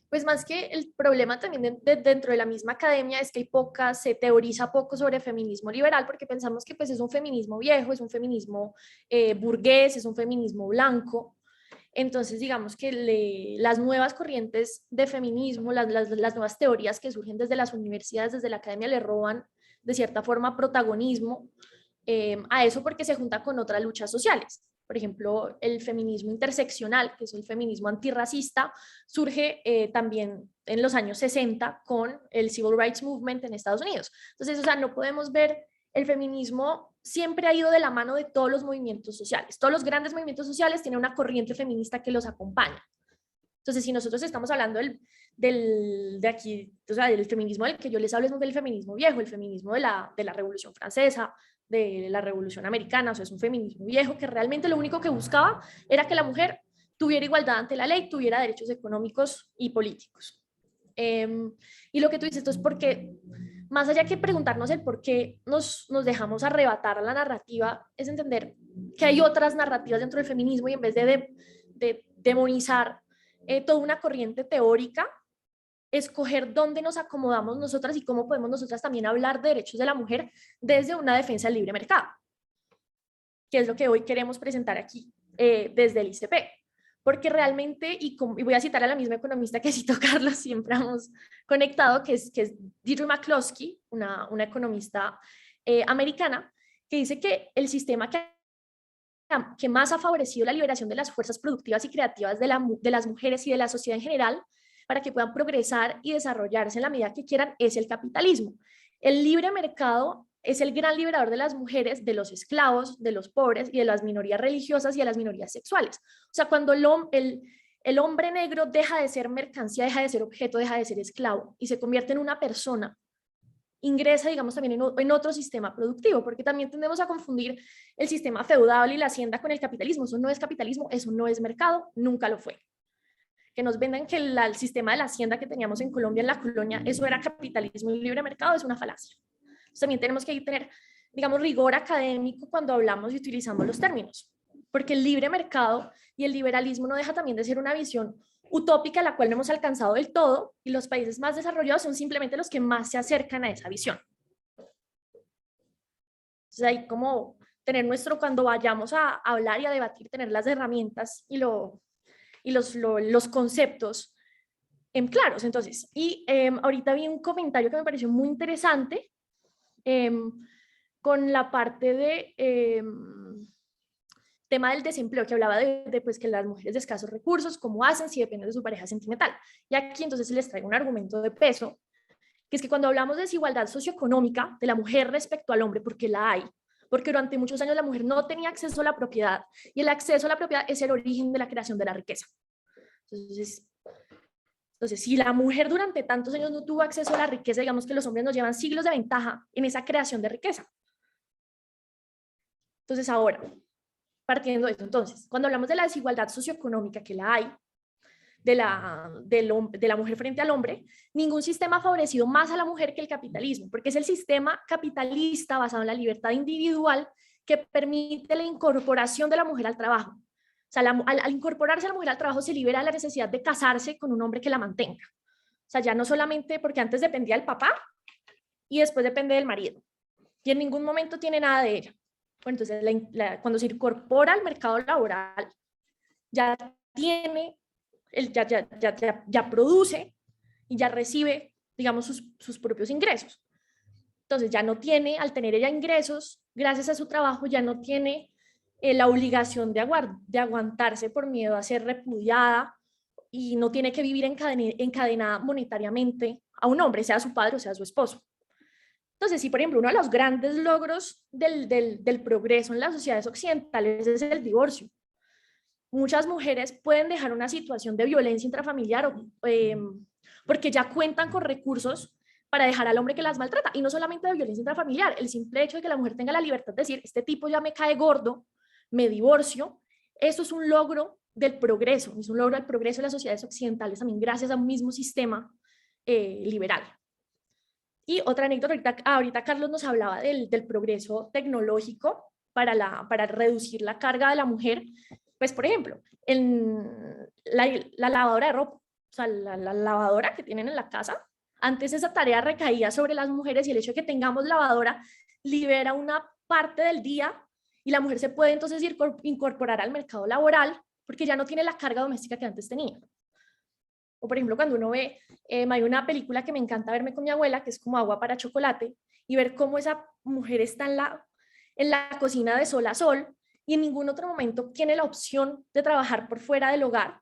Pues más que el problema también dentro de la misma academia es que hay se teoriza poco sobre feminismo liberal porque pensamos que pues es un feminismo viejo, es un feminismo burgués, es un feminismo blanco. Entonces, digamos que las nuevas corrientes de feminismo, las nuevas teorías que surgen desde las universidades, desde la academia, le roban de cierta forma protagonismo a eso porque se junta con otras luchas sociales. Por ejemplo, el feminismo interseccional, que es el feminismo antirracista, surge también en los años 60 con el Civil Rights Movement en Estados Unidos. Entonces, o sea, no podemos ver, el feminismo siempre ha ido de la mano de todos los movimientos sociales. Todos los grandes movimientos sociales tienen una corriente feminista que los acompaña. Entonces, si nosotros estamos hablando de aquí, o sea, del feminismo del que yo les hablo es del feminismo viejo, el feminismo de la Revolución Francesa, de la Revolución Americana, o sea, es un feminismo viejo que realmente lo único que buscaba era que la mujer tuviera igualdad ante la ley, tuviera derechos económicos y políticos. Y lo que tú dices, esto es porque, más allá que preguntarnos el por qué nos dejamos arrebatar a la narrativa, es entender que hay otras narrativas dentro del feminismo y en vez de demonizar toda una corriente teórica, escoger dónde nos acomodamos nosotras y cómo podemos nosotras también hablar de derechos de la mujer desde una defensa del libre mercado, que es lo que hoy queremos presentar aquí desde el ICP. Porque realmente, y voy a citar a la misma economista que citó Carlos, siempre hemos conectado, que es Deirdre McCloskey, una economista americana, que dice que el sistema que más ha favorecido la liberación de las fuerzas productivas y creativas de las mujeres y de la sociedad en general para que puedan progresar y desarrollarse en la medida que quieran es el capitalismo. El libre mercado es el gran liberador de las mujeres, de los esclavos, de los pobres y de las minorías religiosas y de las minorías sexuales. O sea, cuando el hombre negro deja de ser mercancía, deja de ser objeto, deja de ser esclavo y se convierte en una persona, ingresa, digamos, también en otro sistema productivo, porque también tendemos a confundir el sistema feudal y la hacienda con el capitalismo. Eso no es capitalismo, eso no es mercado, nunca lo fue. Que nos vendan que el sistema de la hacienda que teníamos en Colombia, en la colonia, eso era capitalismo y libre mercado, es una falacia. Entonces, también tenemos que tener, digamos, rigor académico cuando hablamos y utilizamos los términos, porque el libre mercado y el liberalismo no deja también de ser una visión utópica a la cual no hemos alcanzado del todo, y los países más desarrollados son simplemente los que más se acercan a esa visión. Entonces hay como tener cuando vayamos a hablar y a debatir, tener las herramientas y los conceptos en claros. Entonces, ahorita vi un comentario que me pareció muy interesante con la parte de tema del desempleo, que hablaba pues, que las mujeres de escasos recursos, cómo hacen si dependen de su pareja sentimental. Y aquí entonces les traigo un argumento de peso, que es que cuando hablamos de desigualdad socioeconómica de la mujer respecto al hombre, porque la hay, porque durante muchos años la mujer no tenía acceso a la propiedad, y el acceso a la propiedad es el origen de la creación de la riqueza. Entonces, si la mujer durante tantos años no tuvo acceso a la riqueza, digamos que los hombres nos llevan siglos de ventaja en esa creación de riqueza. Entonces, ahora, partiendo de esto, entonces, cuando hablamos de la desigualdad socioeconómica que la hay, de la mujer frente al hombre, ningún sistema ha favorecido más a la mujer que el capitalismo, porque es el sistema capitalista basado en la libertad individual que permite la incorporación de la mujer al trabajo. O sea, al incorporarse a la mujer al trabajo se libera la necesidad de casarse con un hombre que la mantenga. O sea, ya no solamente porque antes dependía del papá y después depende del marido. Y en ningún momento tiene nada de ella. Bueno, entonces, cuando se incorpora al mercado laboral, ya tiene, ya produce y ya recibe, digamos, sus propios ingresos. Entonces, ya no tiene, al tener ella ingresos, gracias a su trabajo, ya no tiene la obligación de aguantarse por miedo a ser repudiada y no tiene que vivir encadenada monetariamente a un hombre, sea su padre o sea su esposo. Entonces, sí, por ejemplo, uno de los grandes logros del progreso en las sociedades occidentales es el divorcio. Muchas mujeres pueden dejar una situación de violencia intrafamiliar porque ya cuentan con recursos para dejar al hombre que las maltrata. Y no solamente de violencia intrafamiliar, el simple hecho de que la mujer tenga la libertad de decir, este tipo ya me cae gordo, me divorcio, eso es un logro del progreso, es un logro del progreso de las sociedades occidentales también gracias a un mismo sistema liberal. Y otra anécdota, ahorita Carlos nos hablaba del progreso tecnológico para reducir la carga de la mujer, pues por ejemplo, en la lavadora de ropa, o sea, la lavadora que tienen en la casa, antes esa tarea recaía sobre las mujeres y el hecho de que tengamos lavadora libera una parte del día y la mujer se puede entonces incorporar al mercado laboral porque ya no tiene la carga doméstica que antes tenía. O por ejemplo, cuando uno ve, hay una película que me encanta verme con mi abuela, que es como Agua para Chocolate, y ver cómo esa mujer está en la cocina de sol a sol y en ningún otro momento tiene la opción de trabajar por fuera del hogar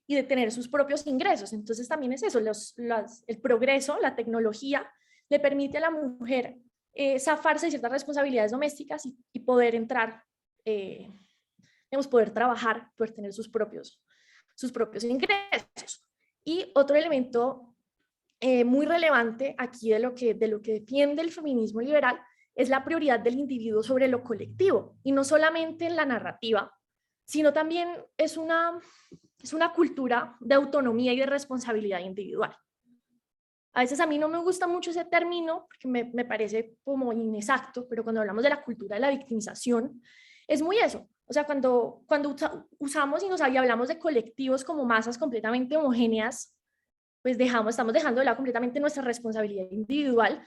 y de tener sus propios ingresos. Entonces también es eso, el progreso, la tecnología, le permite a la mujer zafarse de ciertas responsabilidades domésticas y poder entrar, poder trabajar, poder tener sus propios ingresos. Y otro elemento muy relevante aquí de lo que defiende el feminismo liberal es la prioridad del individuo sobre lo colectivo, y no solamente en la narrativa, sino también es una cultura de autonomía y de responsabilidad individual. A veces a mí no me gusta mucho ese término porque me parece como inexacto, pero cuando hablamos de la cultura de la victimización, es muy eso. O sea, cuando usamos y hablamos de colectivos como masas completamente homogéneas, pues estamos dejando de lado completamente nuestra responsabilidad individual.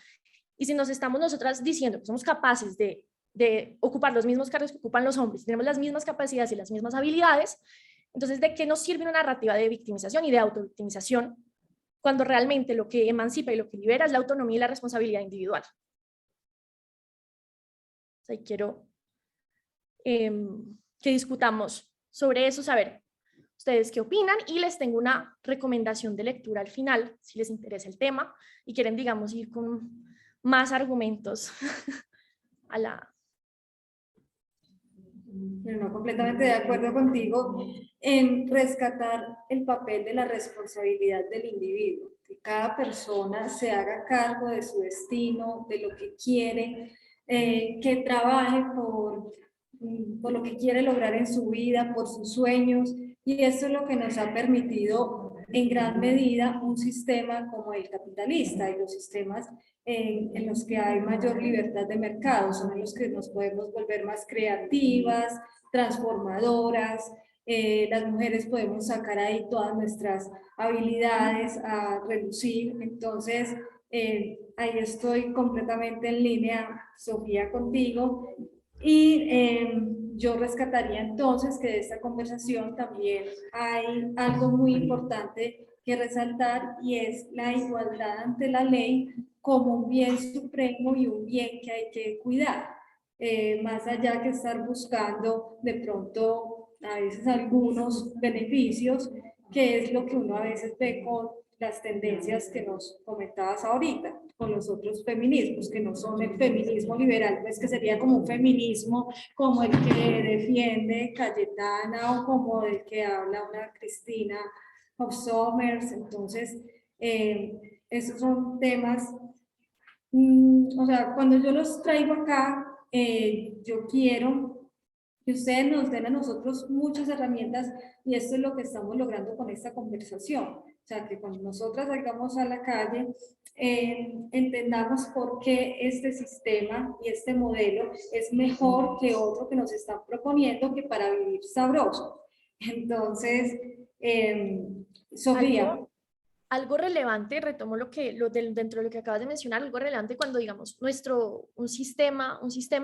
Y si nos estamos nosotras diciendo que somos capaces de ocupar los mismos cargos que ocupan los hombres, tenemos las mismas capacidades y las mismas habilidades, entonces, ¿de qué nos sirve una narrativa de victimización y de autovictimización cuando realmente lo que emancipa y lo que libera es la autonomía y la responsabilidad individual? O sea, quiero que discutamos sobre eso, saber ustedes qué opinan, y les tengo una recomendación de lectura al final, si les interesa el tema y quieren, digamos, ir con más argumentos a la... Pero no, completamente de acuerdo contigo en rescatar el papel de la responsabilidad del individuo, que cada persona se haga cargo de su destino, de lo que quiere, que trabaje por lo que quiere lograr en su vida, por sus sueños, y eso es lo que nos ha permitido en gran medida un sistema como el capitalista y los sistemas en los que hay mayor libertad de mercado, son en los que nos podemos volver más creativas, transformadoras, las mujeres podemos sacar ahí todas nuestras habilidades a reducir. Entonces, ahí estoy completamente en línea, Sofía, contigo. Y yo rescataría entonces que de esta conversación también hay algo muy importante que resaltar, y es la igualdad ante la ley como un bien supremo y un bien que hay que cuidar, más allá que estar buscando de pronto a veces algunos beneficios, que es lo que uno a veces ve con las tendencias que nos comentabas ahorita, con los otros feminismos, que no son el feminismo liberal, pues que sería como un feminismo como el que defiende Cayetana o como el que habla una Cristina Hoff Sommers. Entonces, esos son temas, o sea, cuando yo los traigo acá, yo quiero que ustedes nos den a nosotros muchas herramientas, y esto es lo que estamos logrando con esta conversación. O sea, que cuando nosotras salgamos a la calle, entendamos por qué este sistema y este modelo es mejor que otro que nos están proponiendo, que para vivir sabroso. Entonces, Sofía. Algo relevante, retomo dentro de lo que acabas de mencionar, algo relevante cuando, digamos, un sistema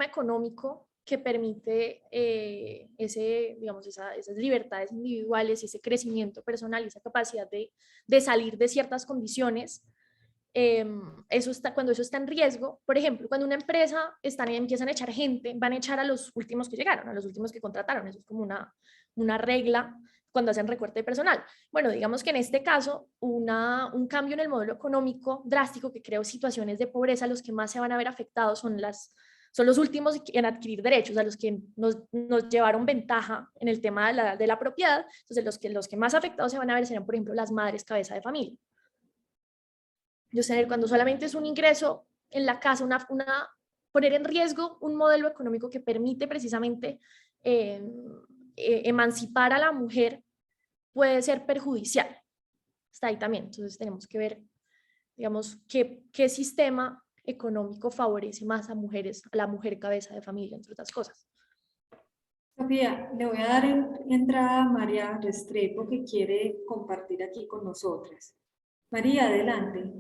económico que permite digamos, esas libertades individuales, ese crecimiento personal y esa capacidad de salir de ciertas condiciones, cuando eso está en riesgo. Por ejemplo, cuando una empresa empiezan a echar gente, van a echar a los últimos que llegaron, a los últimos que contrataron. Eso es como una regla cuando hacen recorte de personal. Bueno, digamos que en este caso, un cambio en el modelo económico drástico que crea situaciones de pobreza, los que más se van a ver afectados son los últimos en adquirir derechos, a los que nos llevaron ventaja en el tema de la propiedad. Entonces, los que más afectados se van a ver serán, por ejemplo, las madres cabeza de familia. Yo sé, cuando solamente es un ingreso en la casa, poner en riesgo un modelo económico que permite precisamente emancipar a la mujer puede ser perjudicial. Está ahí también. Entonces tenemos que ver, digamos, qué sistema económico favorece más a mujeres, a la mujer cabeza de familia, entre otras cosas. Sofía, le voy a dar entrada a María Restrepo que quiere compartir aquí con nosotras. María, adelante.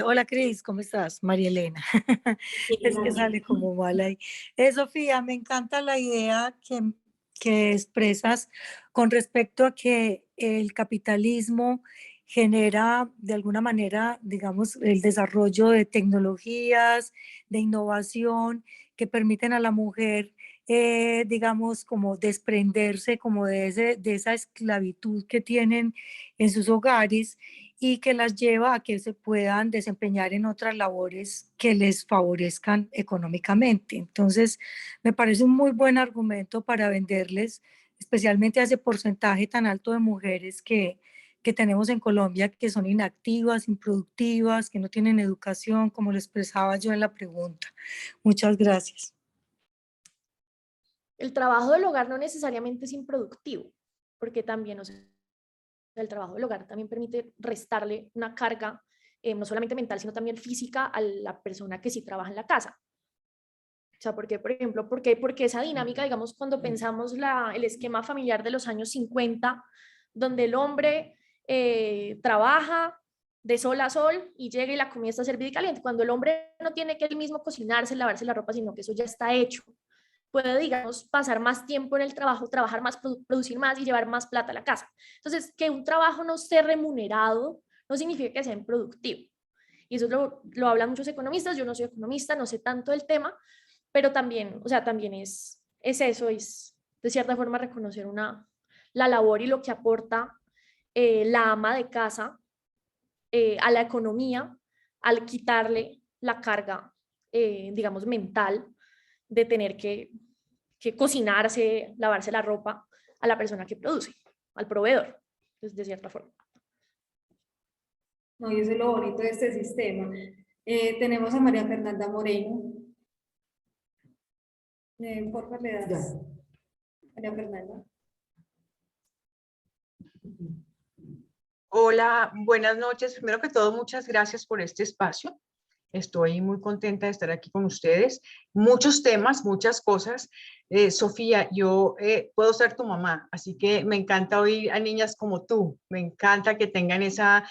Hola Cris, ¿cómo estás? María Elena. Es que sale como mal ahí. Sofía, me encanta la idea que expresas con respecto a que el capitalismo genera de alguna manera, digamos, el desarrollo de tecnologías, de innovación que permiten a la mujer, digamos, como desprenderse como de esa esclavitud que tienen en sus hogares y que las lleva a que se puedan desempeñar en otras labores que les favorezcan económicamente. Entonces, me parece un muy buen argumento para venderles, especialmente a ese porcentaje tan alto de mujeres que tenemos en Colombia, que son inactivas, improductivas, que no tienen educación, como lo expresaba yo en la pregunta. Muchas gracias. El trabajo del hogar no necesariamente es improductivo, porque también, o sea, el trabajo del hogar también permite restarle una carga, no solamente mental, sino también física a la persona que sí trabaja en la casa. O sea, ¿por qué, por ejemplo? Porque esa dinámica, digamos, cuando pensamos el esquema familiar de los años 50, donde el hombre trabaja de sol a sol y llega y la comida está servida y caliente, cuando el hombre no tiene que él mismo cocinarse, lavarse la ropa, sino que eso ya está hecho, puede, digamos, pasar más tiempo en el trabajo, trabajar más, producir más y llevar más plata a la casa. Entonces, que un trabajo no esté remunerado no significa que sea improductivo. Y eso lo hablan muchos economistas, yo no soy economista, no sé tanto del tema, pero también, o sea, también es eso, es de cierta forma reconocer la labor y lo que aporta la ama de casa a la economía al quitarle la carga, digamos, mental de tener que cocinarse, lavarse la ropa a la persona que produce, al proveedor, pues, de cierta forma. No, y eso es lo bonito de este sistema. Tenemos a María Fernanda Moreno. Por favor, le das. María Fernanda. Hola, buenas noches. Primero que todo, muchas gracias por este espacio. Estoy muy contenta de estar aquí con ustedes. Muchos temas, muchas cosas. Sofía, yo puedo ser tu mamá, así que me encanta oír a niñas como tú. Me encanta que tengan esa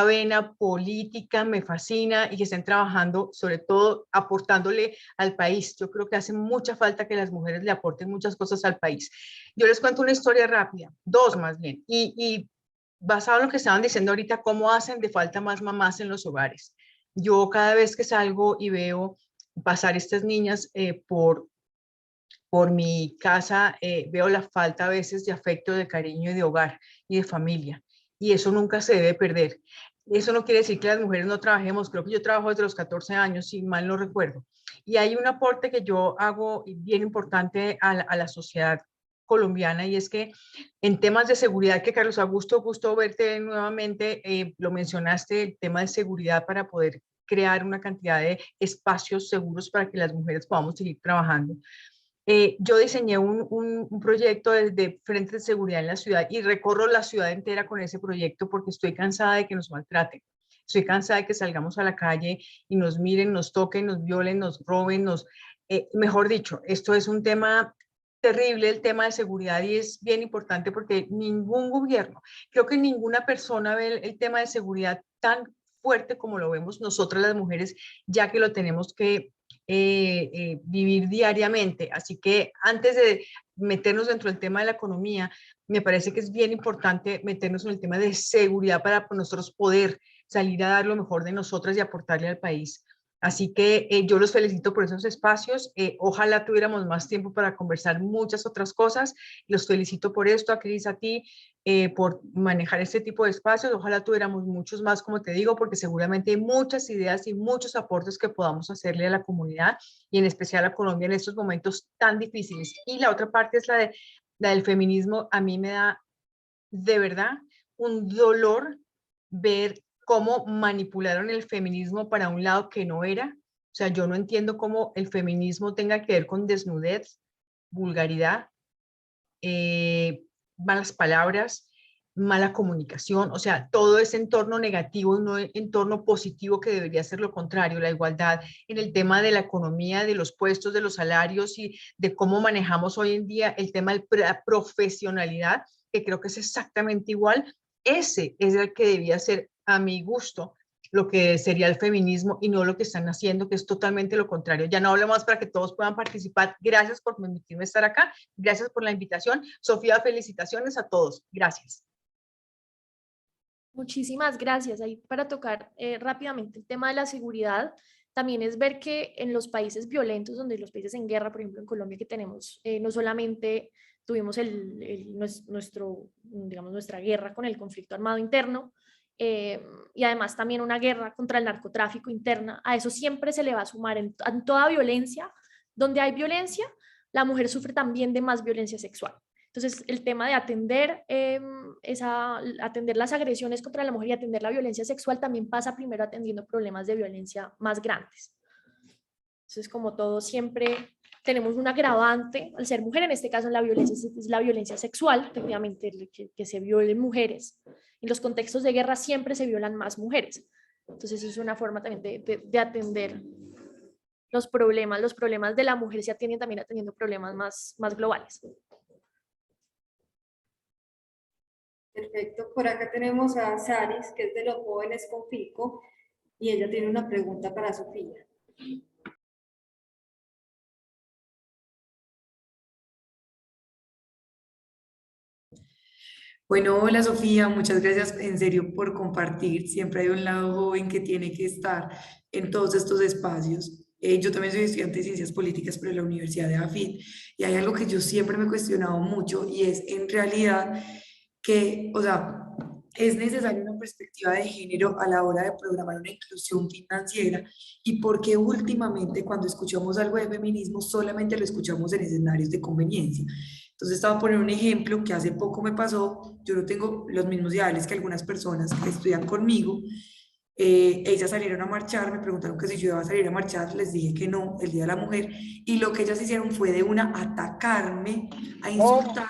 vena política, me fascina y que estén trabajando, sobre todo aportándole al país. Yo creo que hace mucha falta que las mujeres le aporten muchas cosas al país. Yo les cuento una historia rápida, dos más bien, y basado en lo que estaban diciendo ahorita, cómo hacen de falta más mamás en los hogares. Yo cada vez que salgo y veo pasar estas niñas por mi casa, veo la falta a veces de afecto, de cariño y de hogar y de familia. Y eso nunca se debe perder. Eso no quiere decir que las mujeres no trabajemos. Creo que yo trabajo desde los 14 años, si mal no recuerdo. Y hay un aporte que yo hago bien importante a la sociedad colombiana, y es que en temas de seguridad, que Carlos Augusto, gusto verte nuevamente, lo mencionaste, el tema de seguridad para poder crear una cantidad de espacios seguros para que las mujeres podamos seguir trabajando. Yo diseñé un proyecto de frentes de seguridad en la ciudad y recorro la ciudad entera con ese proyecto porque estoy cansada de que nos maltraten. Estoy cansada de que salgamos a la calle y nos miren, nos toquen, nos violen, nos roben, mejor dicho, esto es un tema terrible, el tema de seguridad, y es bien importante porque ningún gobierno, creo que ninguna persona ve el tema de seguridad tan fuerte como lo vemos nosotras las mujeres, ya que lo tenemos que vivir diariamente. Así que antes de meternos dentro del tema de la economía, me parece que es bien importante meternos en el tema de seguridad para nosotros poder salir a dar lo mejor de nosotras y aportarle al país. Así que yo los felicito por esos espacios. Ojalá tuviéramos más tiempo para conversar muchas otras cosas. Los felicito por esto, a Cris, a ti, por manejar este tipo de espacios. Ojalá tuviéramos muchos más, como te digo, porque seguramente hay muchas ideas y muchos aportes que podamos hacerle a la comunidad y en especial a Colombia en estos momentos tan difíciles. Y la otra parte es la del feminismo. A mí me da de verdad un dolor ver cómo manipularon el feminismo para un lado que no era. O sea, yo no entiendo cómo el feminismo tenga que ver con desnudez, vulgaridad, malas palabras. mala comunicación, o sea, todo ese entorno negativo y no entorno positivo que debería ser lo contrario, la igualdad en el tema de la economía, de los puestos, de los salarios y de cómo manejamos hoy en día el tema de la profesionalidad, que creo que es exactamente igual. Ese es el que debía ser, a mi gusto, lo que sería el feminismo y no lo que están haciendo, que es totalmente lo contrario. Ya no hablo más para que todos puedan participar. Gracias por permitirme estar acá. Gracias por la invitación. Sofía, felicitaciones a todos. Gracias. Muchísimas gracias. Ahí para tocar rápidamente el tema de la seguridad, también es ver que en los países violentos, donde los países en guerra, por ejemplo en Colombia que tenemos, no solamente tuvimos nuestra guerra con el conflicto armado interno, y además también una guerra contra el narcotráfico interna, a eso siempre se le va a sumar en toda violencia, donde hay violencia, la mujer sufre también de más violencia sexual. Entonces, el tema de atender las agresiones contra la mujer y atender la violencia sexual también pasa primero atendiendo problemas de violencia más grandes. Entonces, como todo, siempre tenemos un agravante al ser mujer, en este caso la violencia es la violencia sexual, efectivamente, que se violen mujeres. En los contextos de guerra siempre se violan más mujeres. Entonces, eso es una forma también de atender los problemas de la mujer se atienden también atendiendo problemas más globales. Perfecto. Por acá tenemos a Saris, que es de los jóvenes con FICO, y ella tiene una pregunta para Sofía. Bueno, hola Sofía, muchas gracias en serio por compartir. Siempre hay un lado joven que tiene que estar en todos estos espacios. Yo también soy estudiante de Ciencias Políticas, pero en la Universidad de AFIT, y hay algo que yo siempre me he cuestionado mucho y es en realidad que, o sea, es necesaria una perspectiva de género a la hora de programar una inclusión financiera y porque últimamente cuando escuchamos algo de feminismo solamente lo escuchamos en escenarios de conveniencia. Entonces estaba a poner un ejemplo que hace poco me pasó. Yo no tengo los mismos ideales que algunas personas que estudian conmigo. Ellas salieron a marchar, me preguntaron que si yo iba a salir a marchar, les dije que no, el Día de la Mujer, y lo que ellas hicieron fue de una atacarme, a insultar,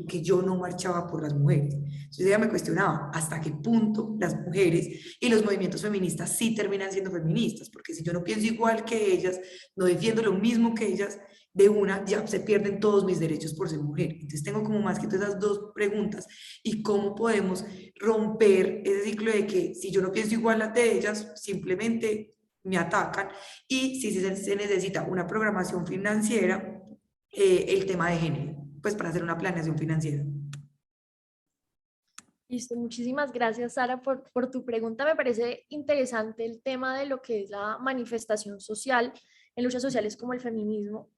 que yo no marchaba por las mujeres. Entonces ella me cuestionaba hasta qué punto las mujeres y los movimientos feministas sí terminan siendo feministas, porque si yo no pienso igual que ellas, no defiendo lo mismo que ellas, de una ya se pierden todos mis derechos por ser mujer. Entonces tengo como más que todas esas dos preguntas y cómo podemos romper ese ciclo de que si yo no pienso igual a de ellas, simplemente me atacan, y si se necesita una programación financiera, el tema de género, pues para hacer una planeación financiera. Listo, muchísimas gracias, Sara, por tu pregunta. Me parece interesante el tema de lo que es la manifestación social en luchas sociales como el feminismo.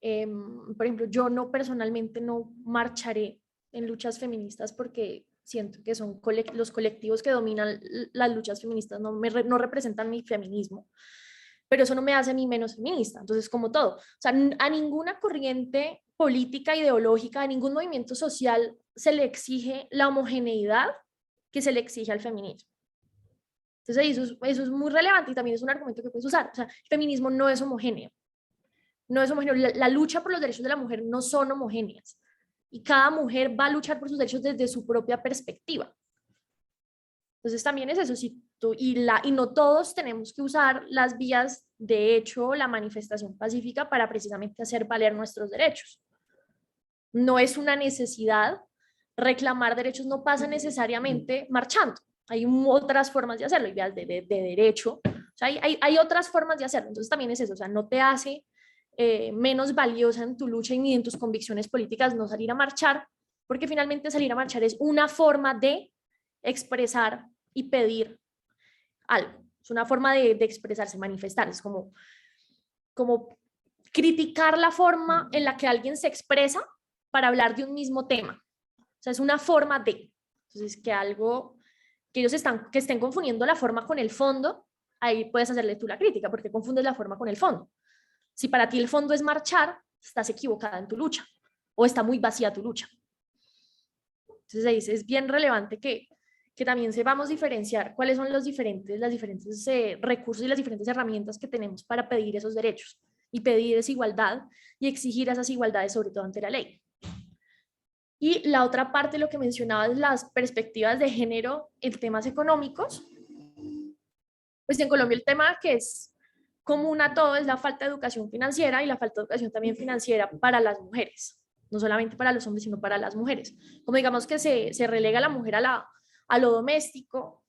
Por ejemplo, yo personalmente no marcharé en luchas feministas porque siento que son los colectivos que dominan las luchas feministas no representan mi feminismo, pero eso no me hace a mí menos feminista. Entonces, como todo, o sea, a ninguna corriente política, ideológica, a ningún movimiento social se le exige la homogeneidad que se le exige al feminismo. Entonces, eso es muy relevante y también es un argumento que puedes usar. O sea, el feminismo no es homogéneo. No es homogéneo. La lucha por los derechos de la mujer no son homogéneas. Y cada mujer va a luchar por sus derechos desde su propia perspectiva. Entonces, también es eso. Y no todos tenemos que usar las vías, de hecho, la manifestación pacífica para precisamente hacer valer nuestros derechos. No es una necesidad. Reclamar derechos no pasa necesariamente marchando. Hay otras formas de hacerlo, ideas de derecho. O sea, hay otras formas de hacerlo. Entonces también es eso, o sea, no te hace menos valiosa en tu lucha ni en tus convicciones políticas no salir a marchar, porque finalmente salir a marchar es una forma de expresar y pedir algo. Es una forma de expresarse, manifestar. Es como criticar la forma en la que alguien se expresa para hablar de un mismo tema. O sea, es una forma de. Entonces, que ellos estén confundiendo la forma con el fondo, ahí puedes hacerle tú la crítica, porque confundes la forma con el fondo. Si para ti el fondo es marchar, estás equivocada en tu lucha, o está muy vacía tu lucha. Entonces, ahí es bien relevante que también sepamos diferenciar cuáles son los diferentes recursos y las diferentes herramientas que tenemos para pedir esos derechos y pedir esa igualdad y exigir esas igualdades, sobre todo ante la ley. Y la otra parte, lo que mencionaba, es las perspectivas de género en temas económicos. Pues en Colombia el tema que es común a todo es la falta de educación financiera y la falta de educación también financiera para las mujeres, no solamente para los hombres, sino para las mujeres. Como digamos que se relega a la mujer a lo doméstico,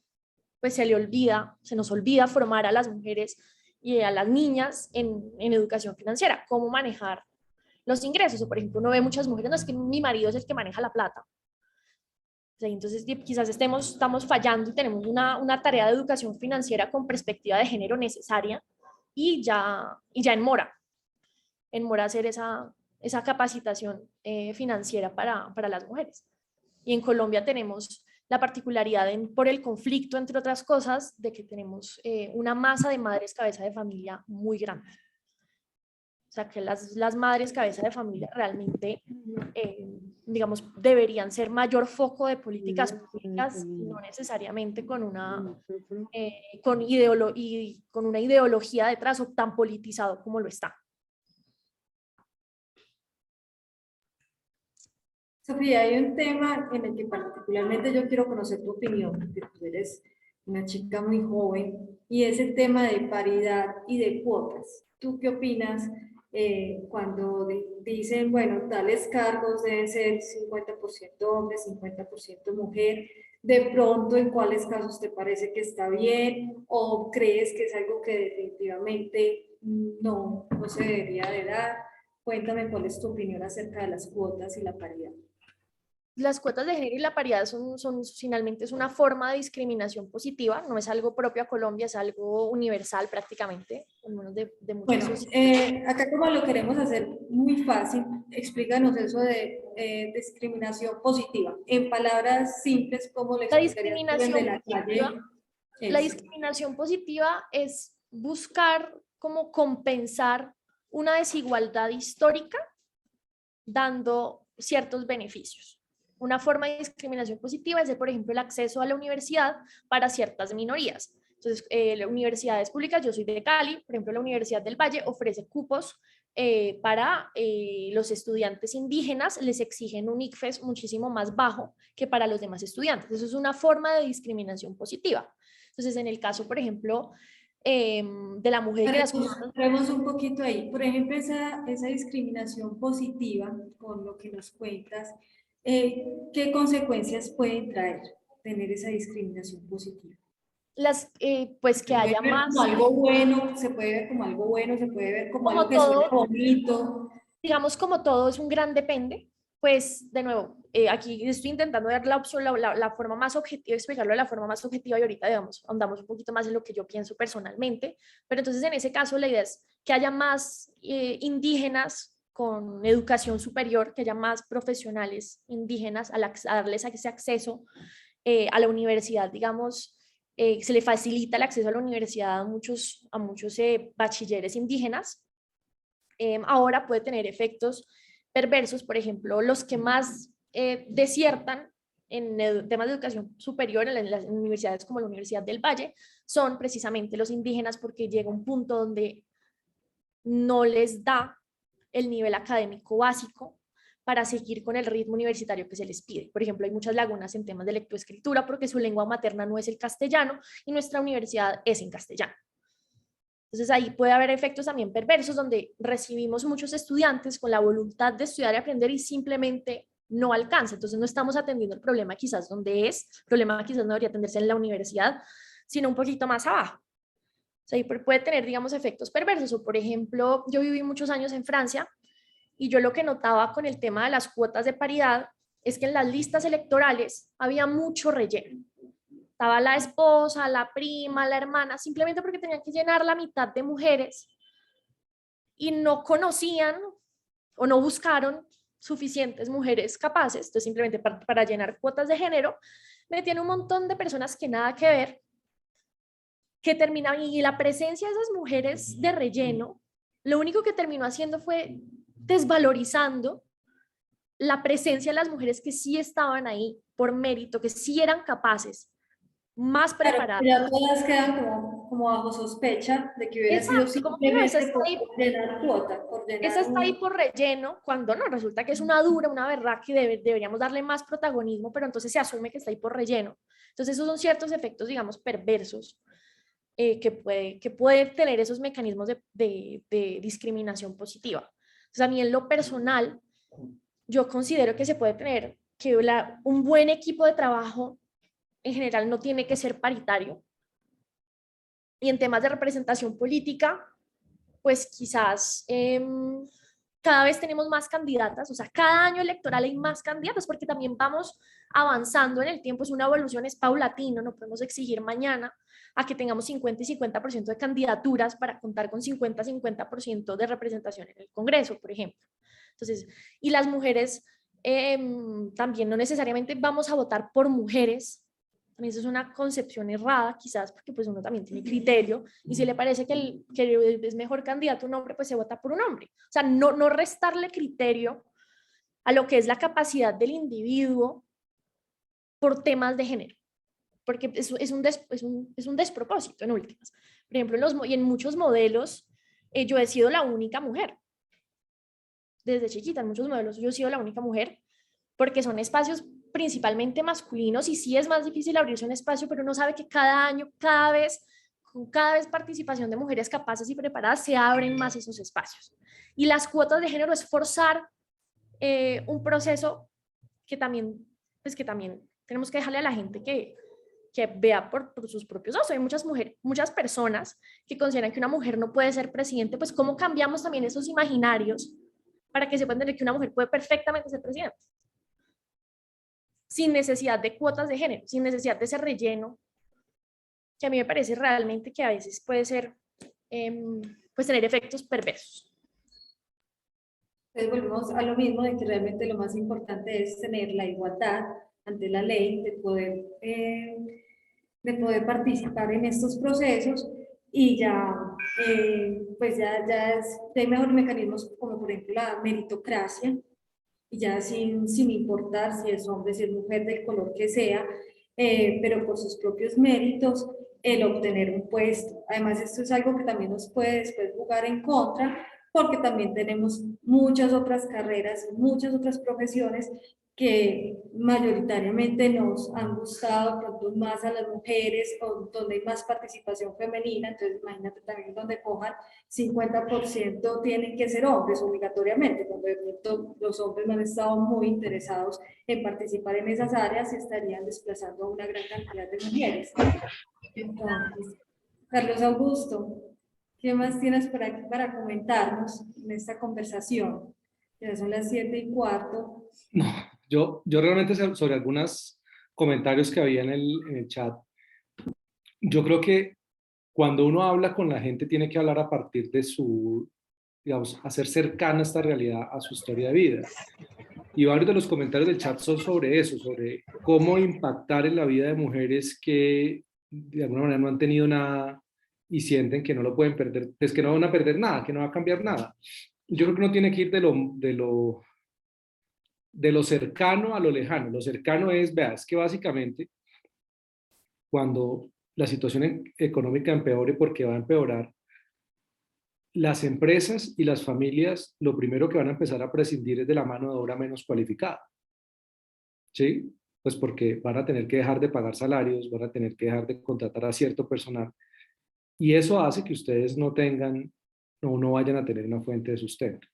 pues se nos olvida formar a las mujeres y a las niñas en educación financiera, cómo manejar los ingresos. O por ejemplo, uno ve muchas mujeres, no es que mi marido es el que maneja la plata. Entonces, quizás estamos fallando y tenemos una tarea de educación financiera con perspectiva de género necesaria y ya en Mora hacer esa capacitación financiera para las mujeres. Y en Colombia tenemos la particularidad por el conflicto, entre otras cosas, de que tenemos una masa de madres cabeza de familia muy grande. O sea, que las madres cabeza de familia realmente, digamos, deberían ser mayor foco de políticas públicas, no necesariamente con una ideología detrás o tan politizado como lo está. Sofía, hay un tema en el que particularmente yo quiero conocer tu opinión, porque tú eres una chica muy joven, y es el tema de paridad y de cuotas. ¿Tú qué opinas cuando dicen, bueno, tales cargos deben ser 50% hombre, 50% mujer? ¿De pronto en cuáles casos te parece que está bien o crees que es algo que definitivamente no se debería de dar? Cuéntame cuál es tu opinión acerca de las cuotas y la paridad. Las cuotas de género y la paridad finalmente es una forma de discriminación positiva, no es algo propio a Colombia, es algo universal prácticamente, al menos de muchas Bueno, sociedades. acá como lo queremos hacer muy fácil, explícanos eso de discriminación positiva. En palabras simples, ¿cómo le La explicarías tú desde discriminación la positiva, calle? la Eso. discriminación positiva es buscar cómo compensar una desigualdad histórica dando ciertos beneficios. Una forma de discriminación positiva es, por ejemplo, el acceso a la universidad para ciertas minorías. Entonces, las universidades públicas, yo soy de Cali, por ejemplo, la Universidad del Valle ofrece cupos para los estudiantes indígenas, les exigen un ICFES muchísimo más bajo que para los demás estudiantes. Eso es una forma de discriminación positiva. Entonces, en el caso, por ejemplo, de la mujer que las Entremos un poquito ahí. Por ejemplo, esa discriminación positiva, con lo que nos cuentas, ¿qué consecuencias pueden traer tener esa discriminación positiva? pues que Se puede haya ver más, como algo bueno, se puede ver como algo bueno, se puede ver como algo como que suena todo, bonito. digamos, como todo es un gran depende, pues de nuevo, aquí estoy intentando dar la opción, la forma más objetiva, explicarlo de la forma más objetiva y ahorita, digamos, andamos un poquito más en lo que yo pienso personalmente, pero entonces en ese caso la idea es que haya más indígenas con educación superior, que haya más profesionales indígenas a darles ese acceso a la universidad, digamos, se le facilita el acceso a la universidad a muchos bachilleres indígenas. Ahora puede tener efectos perversos, por ejemplo, los que más desiertan en temas de educación superior en las universidades como la Universidad del Valle son precisamente los indígenas, porque llega un punto donde no les da el nivel académico básico para seguir con el ritmo universitario que se les pide. Por ejemplo, hay muchas lagunas en temas de lectoescritura porque su lengua materna no es el castellano y nuestra universidad es en castellano. Entonces ahí puede haber efectos también perversos donde recibimos muchos estudiantes con la voluntad de estudiar y aprender y simplemente no alcanza. Entonces no estamos atendiendo el problema quizás donde es, el problema quizás no debería atenderse en la universidad, sino un poquito más abajo. O sea, ahí puede tener, digamos, efectos perversos. O por ejemplo, yo viví muchos años en Francia y yo lo que notaba con el tema de las cuotas de paridad es que en las listas electorales había mucho relleno. Estaba la esposa, la prima, la hermana, simplemente porque tenían que llenar la mitad de mujeres y no conocían o no buscaron suficientes mujeres capaces. Entonces, simplemente para llenar cuotas de género, metían un montón de personas que nada que ver, que terminaban, y la presencia de esas mujeres de relleno, lo único que terminó haciendo fue desvalorizando la presencia de las mujeres que sí estaban ahí por mérito, que sí eran capaces, más preparadas. Claro, ya todas quedan como bajo sospecha de que hubiera sido Exacto, como que no, esa simplemente está ahí, por llenar cuota, por esa llenar está ahí por relleno, cuando no, resulta que es una dura, una berraca que deberíamos darle más protagonismo, pero entonces se asume que está ahí por relleno. Entonces esos son ciertos efectos, digamos, perversos que puede tener esos mecanismos de discriminación positiva. Entonces, a mí en lo personal, yo considero que se puede tener que un buen equipo de trabajo en general no tiene que ser paritario. Y en temas de representación política, pues quizás cada vez tenemos más candidatas, o sea, cada año electoral hay más candidatas porque también vamos avanzando en el tiempo, es una evolución, es paulatino, no podemos exigir mañana a que tengamos 50 y 50% de candidaturas para contar con 50-50% de representación en el Congreso, por ejemplo. Entonces, y las mujeres también no necesariamente vamos a votar por mujeres, también eso es una concepción errada, quizás porque pues uno también tiene criterio, y si le parece que es mejor candidato un hombre, pues se vota por un hombre. O sea, no restarle criterio a lo que es la capacidad del individuo por temas de género, porque es un despropósito en últimas. Por ejemplo, y en muchos modelos, yo he sido la única mujer. Desde chiquita, en muchos modelos, yo he sido la única mujer, porque son espacios principalmente masculinos y sí es más difícil abrirse un espacio, pero uno sabe que cada año, con cada vez participación de mujeres capaces y preparadas, se abren más esos espacios. Y las cuotas de género es forzar un proceso que también tenemos que dejarle a la gente que vea por sus propios ojos. Hay muchas personas que consideran que una mujer no puede ser presidente, pues cómo cambiamos también esos imaginarios para que sepan que una mujer puede perfectamente ser presidente, sin necesidad de cuotas de género, sin necesidad de ese relleno, que a mí me parece realmente que a veces puede ser, pues tener efectos perversos. Entonces volvemos a lo mismo de que realmente lo más importante es tener la igualdad ante la ley, de poder participar en estos procesos y ya, pues ya hay mejores mecanismos como por ejemplo la meritocracia, y ya sin importar si es hombre, si es mujer, del color que sea, pero por sus propios méritos, el obtener un puesto. Además, esto es algo que también nos puede después jugar en contra, porque también tenemos muchas otras carreras, muchas otras profesiones que mayoritariamente nos han gustado pronto más a las mujeres, o donde hay más participación femenina. Entonces imagínate también donde cojan 50% tienen que ser hombres obligatoriamente, cuando de pronto los hombres no han estado muy interesados en participar en esas áreas y estarían desplazando a una gran cantidad de mujeres. Entonces, Carlos Augusto, ¿qué más tienes por aquí para comentarnos en esta conversación? Ya son las 7:15. No, yo realmente sobre algunos comentarios que había en el chat, yo creo que cuando uno habla con la gente tiene que hablar a partir de su, digamos, hacer cercana esta realidad a su historia de vida. Y varios de los comentarios del chat son sobre eso, sobre cómo impactar en la vida de mujeres que de alguna manera no han tenido nada y sienten que no lo pueden perder, pues que no van a perder nada, que no va a cambiar nada. Yo creo que uno tiene que ir de lo cercano a lo lejano. Lo cercano es, vea, es que básicamente cuando la situación económica empeore, porque va a empeorar, las empresas y las familias lo primero que van a empezar a prescindir es de la mano de obra menos cualificada. ¿Sí? Pues porque van a tener que dejar de pagar salarios, van a tener que dejar de contratar a cierto personal. Y eso hace que ustedes no tengan o no vayan a tener una fuente de sustento.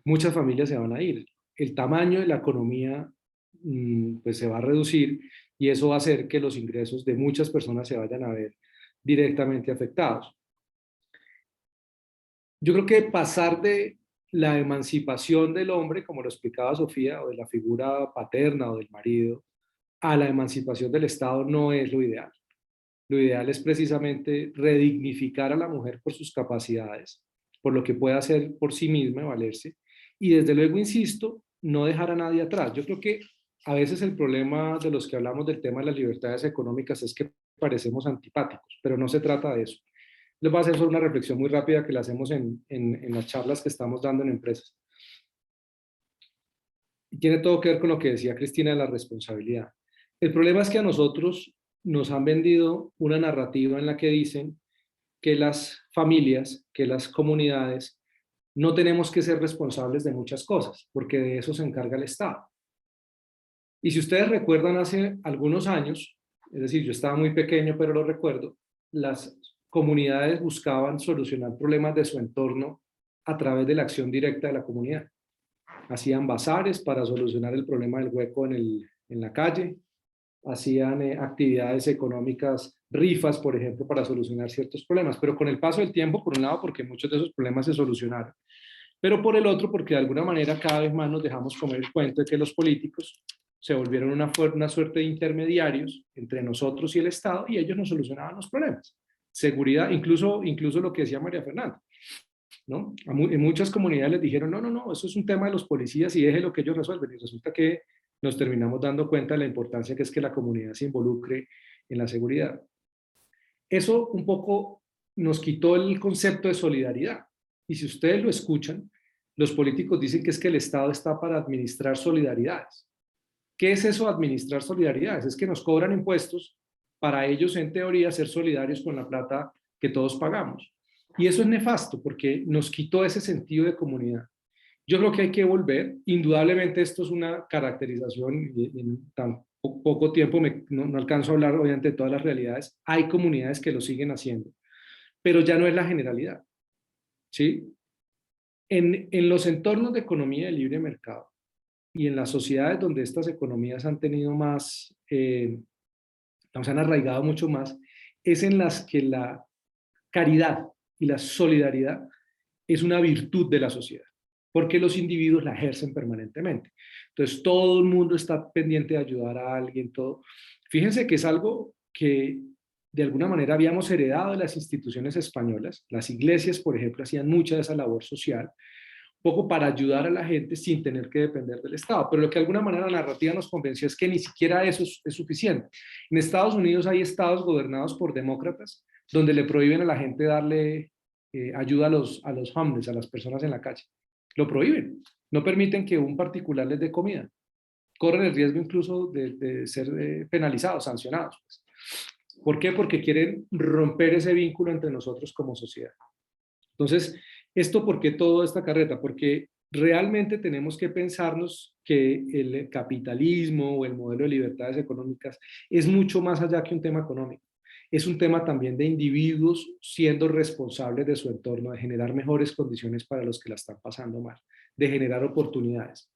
Muchas familias se van a ir. El tamaño de la economía pues se va a reducir y eso va a hacer que los ingresos de muchas personas se vayan a ver directamente afectados. Yo creo que pasar de la emancipación del hombre, como lo explicaba Sofía, o de la figura paterna o del marido, a la emancipación del Estado no es lo ideal. Lo ideal es precisamente redignificar a la mujer por sus capacidades, por lo que puede hacer por sí misma, valerse, y desde luego, insisto, no dejar a nadie atrás. Yo creo que a veces el problema de los que hablamos del tema de las libertades económicas es que parecemos antipáticos, pero no se trata de eso. Les voy a hacer solo una reflexión muy rápida que la hacemos en las charlas que estamos dando en empresas. Y tiene todo que ver con lo que decía Cristina de la responsabilidad. El problema es que a nosotros nos han vendido una narrativa en la que dicen que las familias, que las comunidades, no tenemos que ser responsables de muchas cosas, porque de eso se encarga el Estado. Y si ustedes recuerdan hace algunos años, es decir, yo estaba muy pequeño, pero lo recuerdo, las comunidades buscaban solucionar problemas de su entorno a través de la acción directa de la comunidad. Hacían bazares para solucionar el problema del hueco en la calle, hacían actividades económicas, rifas, por ejemplo, para solucionar ciertos problemas, pero con el paso del tiempo, por un lado, porque muchos de esos problemas se solucionaron, pero por el otro, porque de alguna manera cada vez más nos dejamos comer el cuento de que los políticos se volvieron una suerte de intermediarios entre nosotros y el Estado, y ellos nos solucionaban los problemas. Seguridad, incluso lo que decía María Fernanda, ¿no? En muchas comunidades les dijeron, no, eso es un tema de los policías y deje lo que ellos resuelven, y resulta que nos terminamos dando cuenta de la importancia que es que la comunidad se involucre en la seguridad. Eso un poco nos quitó el concepto de solidaridad. Y si ustedes lo escuchan, los políticos dicen que es que el Estado está para administrar solidaridades. ¿Qué es eso, administrar solidaridades? Es que nos cobran impuestos para ellos, en teoría, ser solidarios con la plata que todos pagamos. Y eso es nefasto porque nos quitó ese sentido de comunidad. Yo creo que hay que volver. Indudablemente esto es una caracterización y en tan poco tiempo no alcanzo a hablar obviamente de todas las realidades. Hay comunidades que lo siguen haciendo, pero ya no es la generalidad, ¿sí? En los entornos de economía de libre mercado y en las sociedades donde estas economías han tenido más, se han arraigado mucho más, es en las que la caridad y la solidaridad es una virtud de la sociedad, porque los individuos la ejercen permanentemente. Entonces todo el mundo está pendiente de ayudar a alguien, todo. Fíjense que es algo que de alguna manera habíamos heredado de las instituciones españolas. Las iglesias, por ejemplo, hacían mucha de esa labor social, un poco para ayudar a la gente sin tener que depender del Estado. Pero lo que de alguna manera la narrativa nos convenció es que ni siquiera eso es suficiente. En Estados Unidos hay estados gobernados por demócratas donde le prohíben a la gente darle ayuda a los homeless, a las personas en la calle. Lo prohíben. No permiten que un particular les dé comida. Corren el riesgo incluso de ser penalizados, sancionados. Pues. ¿Por qué? Porque quieren romper ese vínculo entre nosotros como sociedad. Entonces, ¿esto por qué toda esta carreta? Porque realmente tenemos que pensarnos que el capitalismo o el modelo de libertades económicas es mucho más allá que un tema económico. Es un tema también de individuos siendo responsables de su entorno, de generar mejores condiciones para los que la están pasando mal, de generar oportunidades.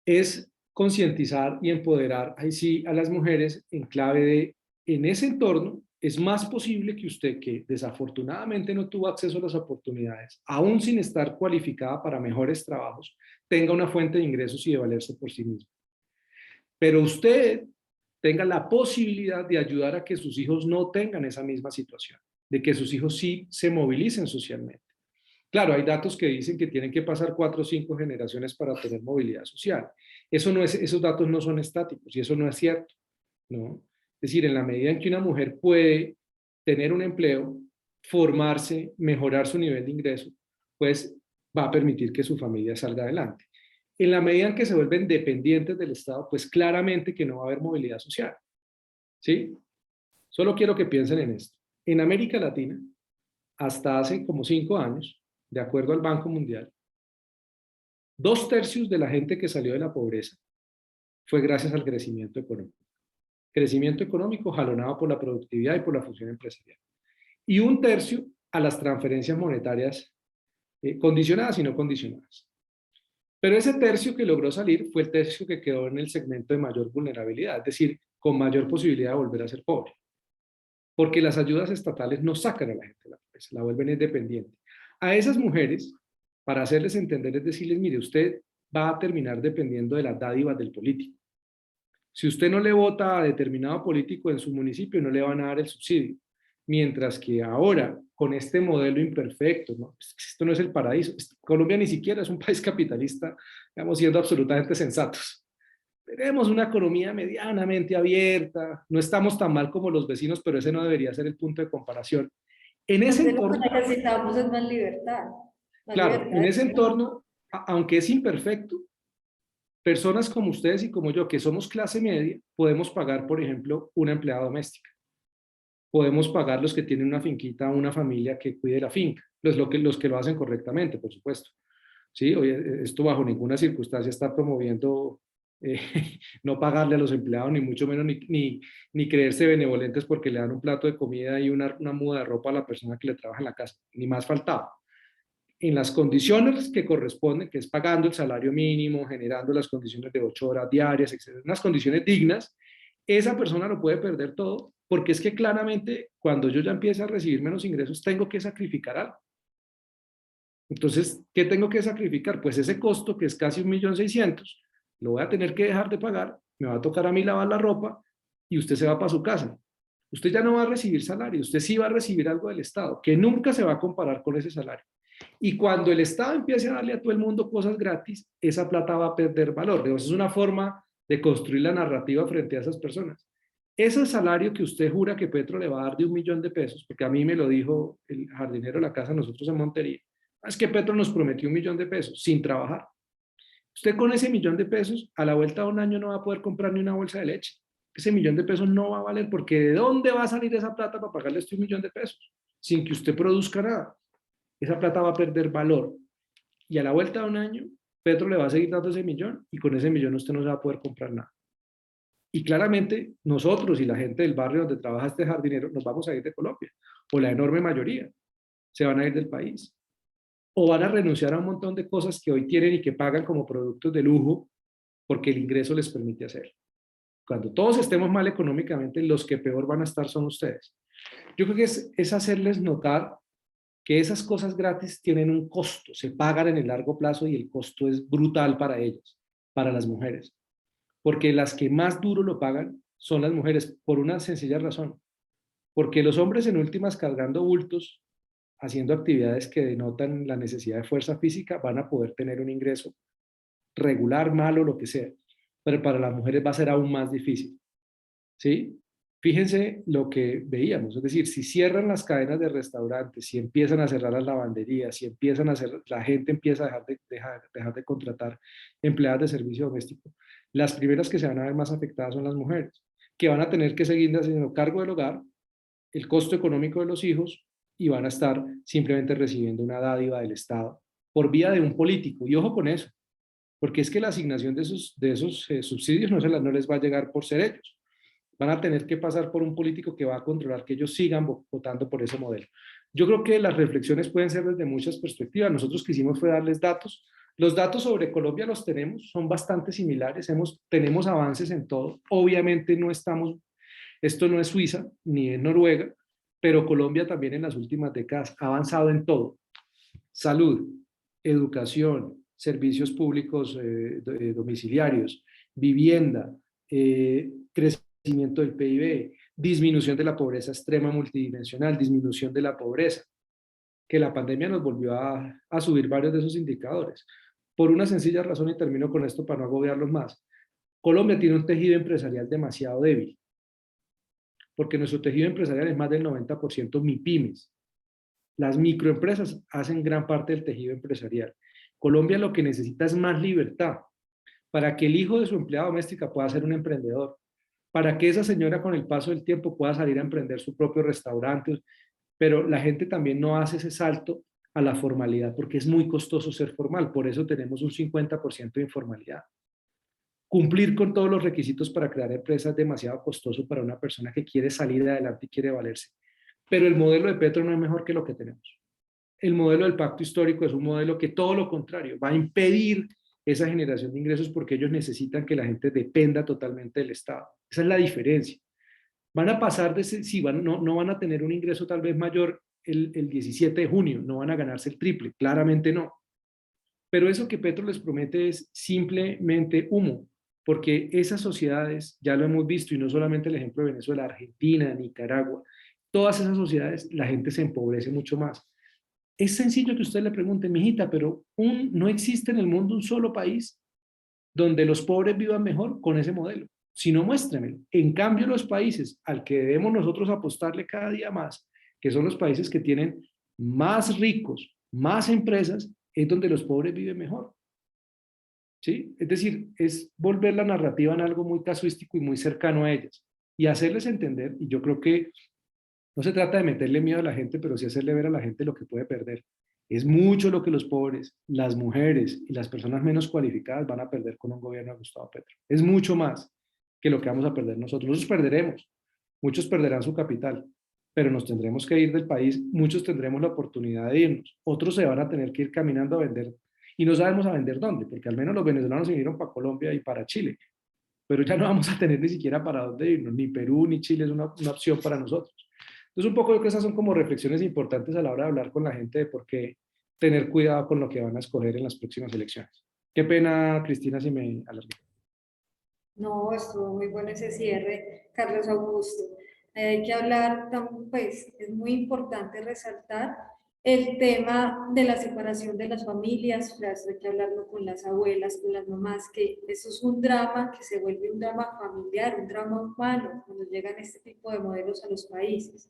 Es concientizar y empoderar, ahí sí, a las mujeres en clave de, en ese entorno, es más posible que usted, que desafortunadamente no tuvo acceso a las oportunidades, aún sin estar cualificada para mejores trabajos, tenga una fuente de ingresos y de valerse por sí misma. Pero usted tenga la posibilidad de ayudar a que sus hijos no tengan esa misma situación, de que sus hijos sí se movilicen socialmente. Claro, hay datos que dicen que tienen que pasar 4 o 5 generaciones para tener movilidad social. Esos datos no son estáticos y eso no es cierto, ¿no? Es decir, en la medida en que una mujer puede tener un empleo, formarse, mejorar su nivel de ingreso, pues va a permitir que su familia salga adelante. En la medida en que se vuelven dependientes del Estado, pues claramente que no va a haber movilidad social. ¿Sí? Solo quiero que piensen en esto. En América Latina, hasta hace como 5 años, de acuerdo al Banco Mundial, 2/3 de la gente que salió de la pobreza fue gracias al crecimiento económico. Crecimiento económico jalonado por la productividad y por la función empresarial. Y 1/3 a las transferencias monetarias condicionadas y no condicionadas. Pero ese tercio que logró salir fue el tercio que quedó en el segmento de mayor vulnerabilidad, es decir, con mayor posibilidad de volver a ser pobre. Porque las ayudas estatales no sacan a la gente de la pobreza, la vuelven independiente. A esas mujeres, para hacerles entender, es decirles, mire, usted va a terminar dependiendo de las dádivas del político. Si usted no le vota a determinado político en su municipio, no le van a dar el subsidio. Mientras que ahora, con este modelo imperfecto, ¿no? Esto no es el paraíso. Colombia ni siquiera es un país capitalista, digamos, siendo absolutamente sensatos. Tenemos una economía medianamente abierta, no estamos tan mal como los vecinos, pero ese no debería ser el punto de comparación. En ese entorno, lo que necesitamos es más libertad. claro, en ese entorno, aunque es imperfecto, Personas como ustedes y como yo, que somos clase media, podemos pagar, por ejemplo, una empleada doméstica. Podemos pagar los que tienen una finquita, una familia que cuide la finca, los que lo hacen correctamente, por supuesto. ¿Sí? Oye, esto bajo ninguna circunstancia está promoviendo eh, no pagarle a los empleados, ni mucho menos ni creerse benevolentes porque le dan un plato de comida y una muda de ropa a la persona que le trabaja en la casa, ni más faltaba. En las condiciones que corresponden, que es pagando el salario mínimo, generando las condiciones de 8 horas diarias, etc., unas condiciones dignas, esa persona lo puede perder todo, porque es que claramente cuando yo ya empiece a recibir menos ingresos, tengo que sacrificar algo. Entonces, ¿qué tengo que sacrificar? Pues ese costo, que es casi 1.600.000, lo voy a tener que dejar de pagar, me va a tocar a mí lavar la ropa y usted se va para su casa. Usted ya no va a recibir salario, usted sí va a recibir algo del Estado, que nunca se va a comparar con ese salario. Y cuando el Estado empiece a darle a todo el mundo cosas gratis, esa plata va a perder valor. Entonces, es una forma de construir la narrativa frente a esas personas. Ese salario que usted jura que Petro le va a dar de 1.000.000 de pesos, porque a mí me lo dijo el jardinero de la casa, nosotros en Montería, es que Petro nos prometió 1.000.000 de pesos sin trabajar. Usted con ese 1.000.000 de pesos, a la vuelta de un año no va a poder comprar ni una bolsa de leche. Ese 1.000.000 de pesos no va a valer, porque ¿de dónde va a salir esa plata para pagarle este 1.000.000 de pesos? Sin que usted produzca nada. Esa plata va a perder valor. Y a la vuelta de un año, Petro le va a seguir dando ese 1.000.000 y con ese 1.000.000 usted no se va a poder comprar nada. Y claramente nosotros y la gente del barrio donde trabaja este jardinero nos vamos a ir de Colombia, o la enorme mayoría se van a ir del país, o van a renunciar a un montón de cosas que hoy tienen y que pagan como productos de lujo porque el ingreso les permite hacer. Cuando todos estemos mal económicamente, los que peor van a estar son ustedes. Yo creo que es hacerles notar que esas cosas gratis tienen un costo, se pagan en el largo plazo y el costo es brutal para ellas, para las mujeres. Porque las que más duro lo pagan son las mujeres, por una sencilla razón. Porque los hombres en últimas cargando bultos, haciendo actividades que denotan la necesidad de fuerza física, van a poder tener un ingreso regular, malo, lo que sea. Pero para las mujeres va a ser aún más difícil. ¿Sí? Fíjense lo que veíamos, es decir, si cierran las cadenas de restaurantes, si empiezan a cerrar las lavanderías, si empiezan a hacer, la gente empieza a dejar de contratar empleadas de servicio doméstico, las primeras que se van a ver más afectadas son las mujeres, que van a tener que seguir haciendo cargo del hogar, el costo económico de los hijos y van a estar simplemente recibiendo una dádiva del Estado por vía de un político. Y ojo con eso, porque es que la asignación de esos subsidios no les va a llegar por ser ellos. Van a tener que pasar por un político que va a controlar que ellos sigan votando por ese modelo. Yo creo que las reflexiones pueden ser desde muchas perspectivas. Nosotros quisimos fue darles datos. Los datos sobre Colombia los tenemos, son bastante similares, tenemos avances en todo. Obviamente no estamos, esto no es Suiza ni es Noruega, pero Colombia también en las últimas décadas ha avanzado en todo. Salud, educación, servicios públicos domiciliarios, vivienda, crecimiento del PIB, disminución de la pobreza extrema multidimensional, disminución de la pobreza, que la pandemia nos volvió a subir varios de esos indicadores. Por una sencilla razón, y termino con esto para no agobiarlos más, Colombia tiene un tejido empresarial demasiado débil, porque nuestro tejido empresarial es más del 90% MIPYMES. Las microempresas hacen gran parte del tejido empresarial. Colombia lo que necesita es más libertad para que el hijo de su empleada doméstica pueda ser un emprendedor, para que esa señora con el paso del tiempo pueda salir a emprender su propio restaurante, pero la gente también no hace ese salto a la formalidad porque es muy costoso ser formal, por eso tenemos un 50% de informalidad. Cumplir con todos los requisitos para crear empresas es demasiado costoso para una persona que quiere salir adelante y quiere valerse. Pero el modelo de Petro no es mejor que lo que tenemos. El modelo del pacto histórico es un modelo que todo lo contrario, va a impedir esa generación de ingresos porque ellos necesitan que la gente dependa totalmente del Estado. Esa es la diferencia. Van a pasar de, sí, no van a tener un ingreso tal vez mayor el 17 de junio, no van a ganarse el triple, claramente no. Pero eso que Petro les promete es simplemente humo, porque esas sociedades, ya lo hemos visto, y no solamente el ejemplo de Venezuela, Argentina, Nicaragua, todas esas sociedades, la gente se empobrece mucho más. Es sencillo que usted le pregunte, mijita, pero no existe en el mundo un solo país donde los pobres vivan mejor con ese modelo. Si no, muéstremelo. En cambio, los países al que debemos nosotros apostarle cada día más, que son los países que tienen más ricos, más empresas, es donde los pobres viven mejor. ¿sí? Es decir, es volver la narrativa en algo muy casuístico y muy cercano a ellas y hacerles entender, y yo creo que no se trata de meterle miedo a la gente, pero sí hacerle ver a la gente lo que puede perder. Es mucho lo que los pobres, las mujeres y las personas menos cualificadas van a perder con un gobierno de Gustavo Petro. Es mucho más que lo que vamos a perder nosotros. Nosotros perderemos, muchos perderán su capital, pero nos tendremos que ir del país, muchos tendremos la oportunidad de irnos, otros se van a tener que ir caminando a vender y no sabemos a vender dónde, porque al menos los venezolanos se vinieron para Colombia y para Chile, pero ya no vamos a tener ni siquiera para dónde irnos, ni Perú ni Chile es una opción para nosotros. Entonces, un poco yo creo que esas son como reflexiones importantes a la hora de hablar con la gente de por qué tener cuidado con lo que van a escoger en las próximas elecciones. Qué pena, Cristina, si me alargué. No, estuvo muy bueno ese cierre, Carlos Augusto. Hay que hablar, pues es muy importante resaltar el tema de la separación de las familias, pues, hay que hablarlo con las abuelas, con las mamás, que eso es un drama que se vuelve un drama familiar, un drama humano, cuando llegan este tipo de modelos a los países.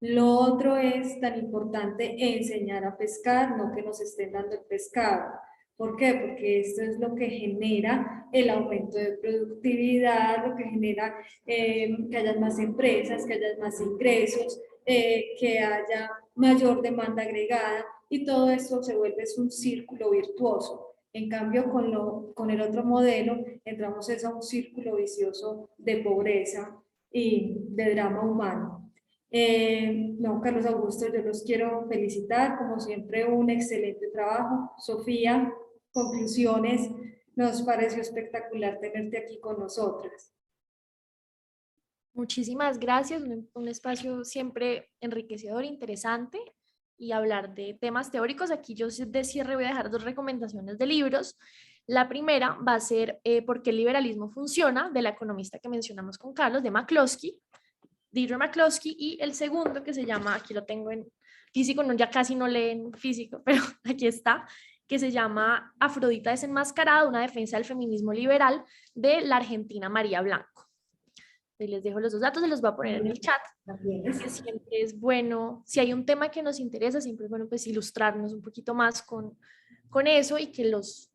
Lo otro es tan importante enseñar a pescar, no que nos estén dando el pescado. ¿Por qué? Porque esto es lo que genera el aumento de productividad, lo que genera que haya más empresas, que haya más ingresos, que haya mayor demanda agregada y todo esto se vuelve un círculo virtuoso. En cambio, con el otro modelo entramos a un círculo vicioso de pobreza y de drama humano. No, Carlos Augusto, yo los quiero felicitar, como siempre, un excelente trabajo. Sofía, conclusiones, nos pareció espectacular tenerte aquí con nosotras. Muchísimas gracias, un espacio siempre enriquecedor, interesante y hablar de temas teóricos. Aquí yo de cierre voy a dejar 2 recomendaciones de libros. La primera va a ser ¿Por qué el liberalismo funciona?, de la economista que mencionamos con Carlos, de McCloskey, Deirdre McCloskey, y el segundo que se llama, aquí lo tengo en físico, no, ya casi no leen físico, pero aquí está, que se llama Afrodita desenmascarada, una defensa del feminismo liberal, de la argentina María Blanco. Les dejo los 2 datos, se los voy a poner en el chat, porque siempre es bueno, si hay un tema que nos interesa, siempre es bueno pues ilustrarnos un poquito más con eso y que los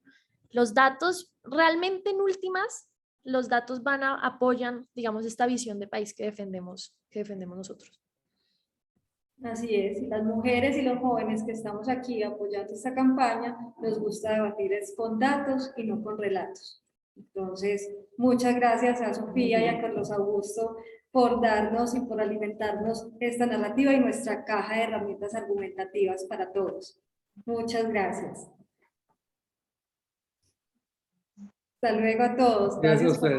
datos realmente en últimas, los datos apoyan, digamos, esta visión de país que defendemos nosotros. Así es, y las mujeres y los jóvenes que estamos aquí apoyando esta campaña, nos gusta debatir es con datos y no con relatos. Entonces, muchas gracias a Sofía y a Carlos Augusto por darnos y por alimentarnos esta narrativa y nuestra caja de herramientas argumentativas para todos. Muchas gracias. Hasta luego a todos. Gracias a ustedes.